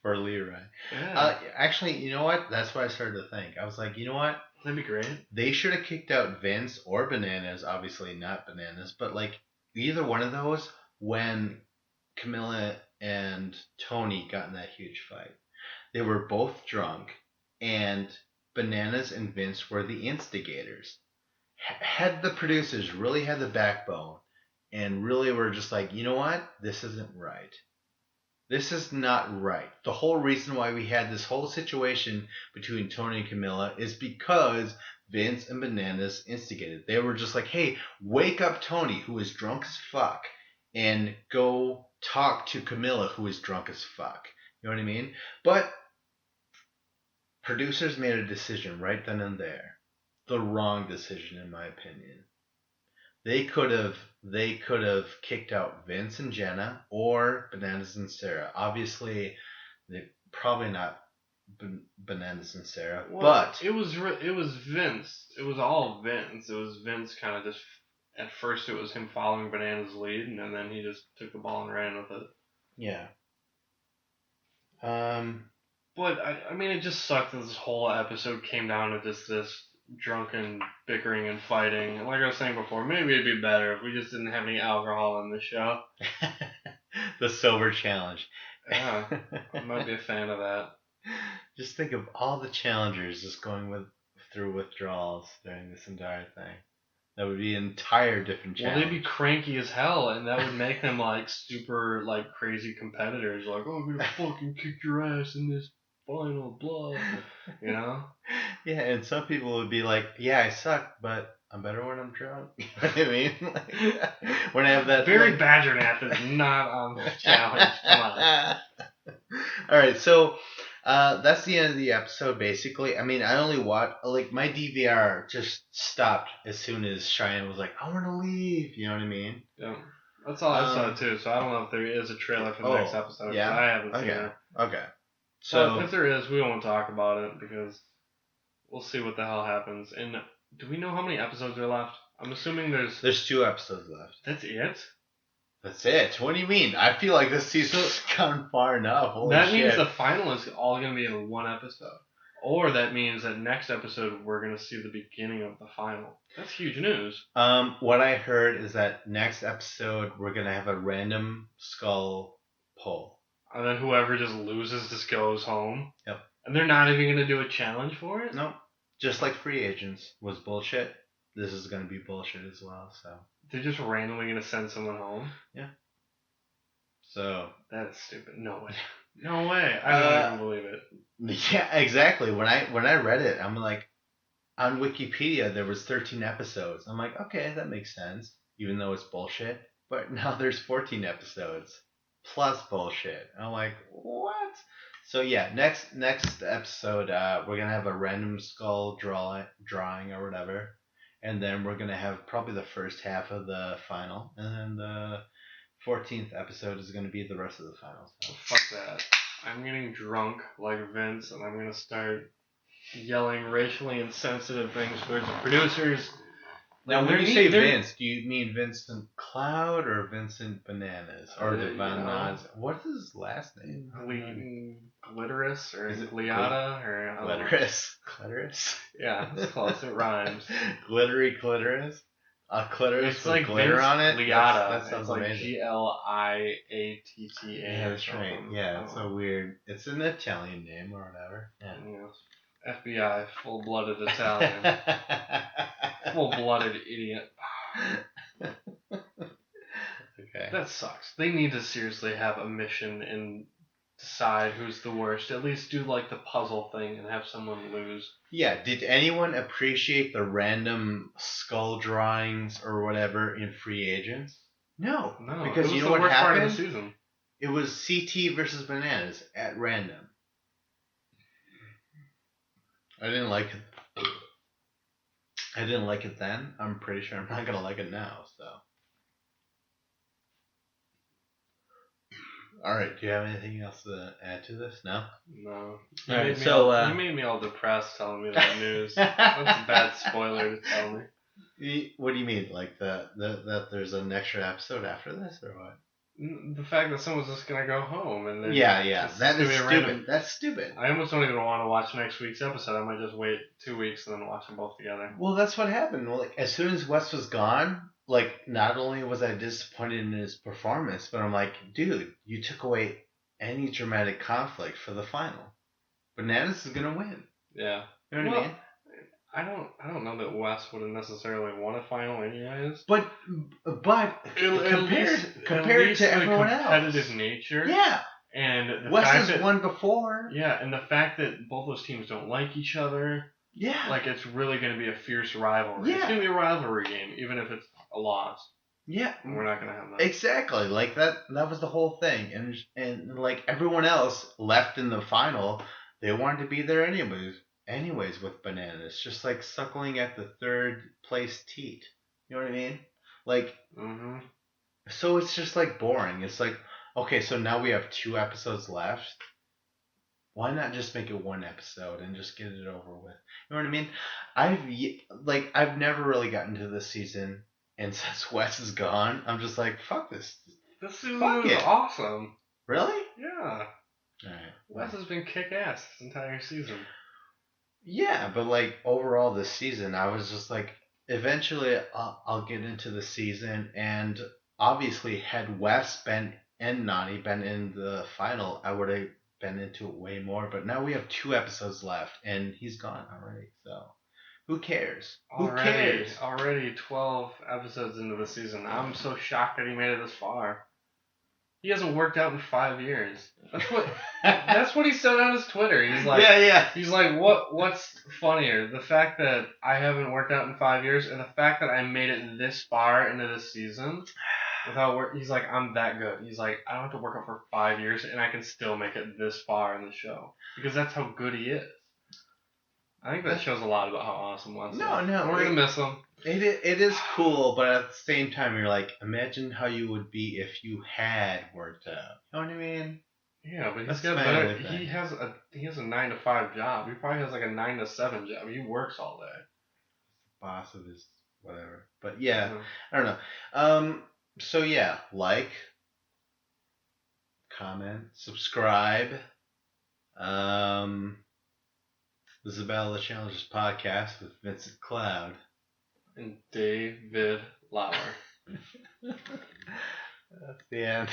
For Leroy. Yeah. Actually, you know what? That's what I started to think. I was like, you know what? That'd be great. They should have kicked out Vince or Bananas. Obviously not Bananas, but either one of those when Camilla and Tony got in that huge fight. They were both drunk, and Bananas and Vince were the instigators. Had the producers really had the backbone and really were just like, you know what? This isn't right. This is not right. The whole reason why we had this whole situation between Tony and Camilla is because Vince and Bananas instigated. They were just like, hey, wake up Tony, who is drunk as fuck, and go talk to Camilla, who is drunk as fuck. You know what I mean? But producers made a decision right then and there. The wrong decision, in my opinion. They could have kicked out Vince and Jenna or Bananas and Sarah. Obviously, they probably not Bananas and Sarah, well, but it was Vince. It was all Vince. It was Vince kind of just at first it was him following Bananas' lead, and then he just took the ball and ran with it. Yeah. But I mean, it just sucked that this whole episode came down to just this drunken bickering and fighting. And like I was saying before, maybe it'd be better if we just didn't have any alcohol in the show. The sober challenge. Yeah, I might be a fan of that. Just think of all the challengers just going through withdrawals during this entire thing. That would be an entire different challenge. Well, they'd be cranky as hell, and that would make them super crazy competitors. Like, oh, I'm gonna fucking kick your ass in this final blah. You know? Yeah, and some people would be like, yeah, I suck, but I'm better when I'm drunk. You know what I mean? When I have that. Barry Badgernath is not on the challenge. Come on. Alright, so that's the end of the episode, basically. I mean, I only watched, my DVR just stopped as soon as Cheyenne was like, I want to leave. You know what I mean? Yeah. That's all I saw, too, so I don't know if there is a trailer for the next episode. Yeah? I haven't seen it. Okay. So But if there is, we won't talk about it because we'll see what the hell happens. And do we know how many episodes are left? I'm assuming there's 2 episodes left. That's it? That's it. What do you mean? I feel like this season's gone far enough. Holy that shit. means the final is all going to be in one episode. Or that means that next episode we're going to see the beginning of the final. That's huge news. What I heard is that next episode we're gonna have a random skull poll. And then whoever just loses just goes home. Yep. And they're not even going to do a challenge for it? Nope. Just like Free Agents was bullshit. This is gonna be bullshit as well. So They're just randomly going to send someone home? yeah. So That is stupid. No way. No way. I don't even believe it. yeah, exactly. When I read it, I'm like, on Wikipedia there was 13 episodes. I'm like, okay, that makes sense, even though it's bullshit. But now there's 14 episodes plus bullshit. I'm like, what? So yeah, next episode, we're gonna have a random skull drawing or whatever, and then we're gonna have probably the first half of the final, and then the 14th episode is gonna be the rest of the final. So. Fuck that. I'm getting drunk like Vince, and I'm gonna start yelling racially insensitive things towards the producers. Now, when you say Vince, do you mean Vincent Cloud or Vincent Bananas or the Van Nods? What's his last name? Glitterous or Is it Gliata or Clitoris? Yeah, it's close. It rhymes. Glittery clitoris. A clitoris It's with like glitter Vince on it. Gliata. That sounds it's like amazing. Gliatta. Yeah, that's right. Yeah, it's so weird. It's an Italian name or whatever. Yeah. FBI, full-blooded Italian, full-blooded idiot. Okay. That sucks. They need to seriously have a mission and decide who's the worst. At least do like the puzzle thing and have someone lose. Yeah, did anyone appreciate the random skull drawings or whatever in Free Agents? No. No, Because it was you know the what worst happened? part of the season. It was CT versus Bananas at random. I didn't like it. I didn't like it then. I'm pretty sure I'm not gonna like it now. So. All right. Do you have anything else to add to this? No. No. All right. So you made me all depressed telling me that news. That's a bad spoiler to tell me. What do you mean? Like that there's an extra episode after this, or what? The fact that someone's just gonna go home and then yeah, that is stupid. That's stupid. I almost don't even want to watch next week's episode. I might just wait 2 weeks and then watch them both together. Well, that's what happened. Well, like as soon as Wes was gone, like not only was I disappointed in his performance, but I'm like, dude, you took away any dramatic conflict for the final. Bananas is gonna win. Yeah. You know what I mean? I don't know that Wes would have necessarily won a final anyways. But compared to everyone else, competitive nature. Yeah. And the Wes fact has that, won before. Yeah, and the fact that both those teams don't like each other. Yeah. Like it's really going to be a fierce rivalry. Yeah. It's going to be a rivalry game, even if it's a loss. Yeah. And we're not going to have that. Exactly. Like that was the whole thing, and like everyone else left in the final, they wanted to be there anyways with Bananas, just like suckling at the third place teat. You know what I mean? Like, so it's just like boring. It's like, okay, so now we have 2 episodes left. Why not just make it 1 episode and just get it over with? You know what I mean? I've never really gotten to this season, and since Wes is gone, I'm just like, fuck this. This season is awesome. Really? Yeah. Alright. Wes has been kick-ass this entire season. Yeah, but like overall this season, I was just like, eventually I'll get into the season, and obviously had Wes and Nani been in the final, I would have been into it way more. But now we have 2 episodes left, and he's gone already. So who cares? Who cares? Already 12 episodes into the season. I'm so shocked that he made it this far. He hasn't worked out in 5 years. That's what he said on his Twitter. He's like, He's like, what's funnier, the fact that I haven't worked out in 5 years, and the fact that I made it this far into this season without work? He's like, I'm that good. He's like, I don't have to work out for 5 years, and I can still make it this far in the show because that's how good he is. I think that shows a lot about how awesome Wes is. No, we're gonna miss him. It is cool, but at the same time, you're like, imagine how you would be if you had worked out. You know what I mean? Yeah, but That's my only thing. He has a 9 to 5 job. He probably has like a 9 to 7 job. He works all day. Boss of his whatever. But yeah, Yeah. I don't know. So yeah, like, comment, subscribe. This is Battle of the Challenges podcast with Vincent Cloud. And David Lauer. That's the end.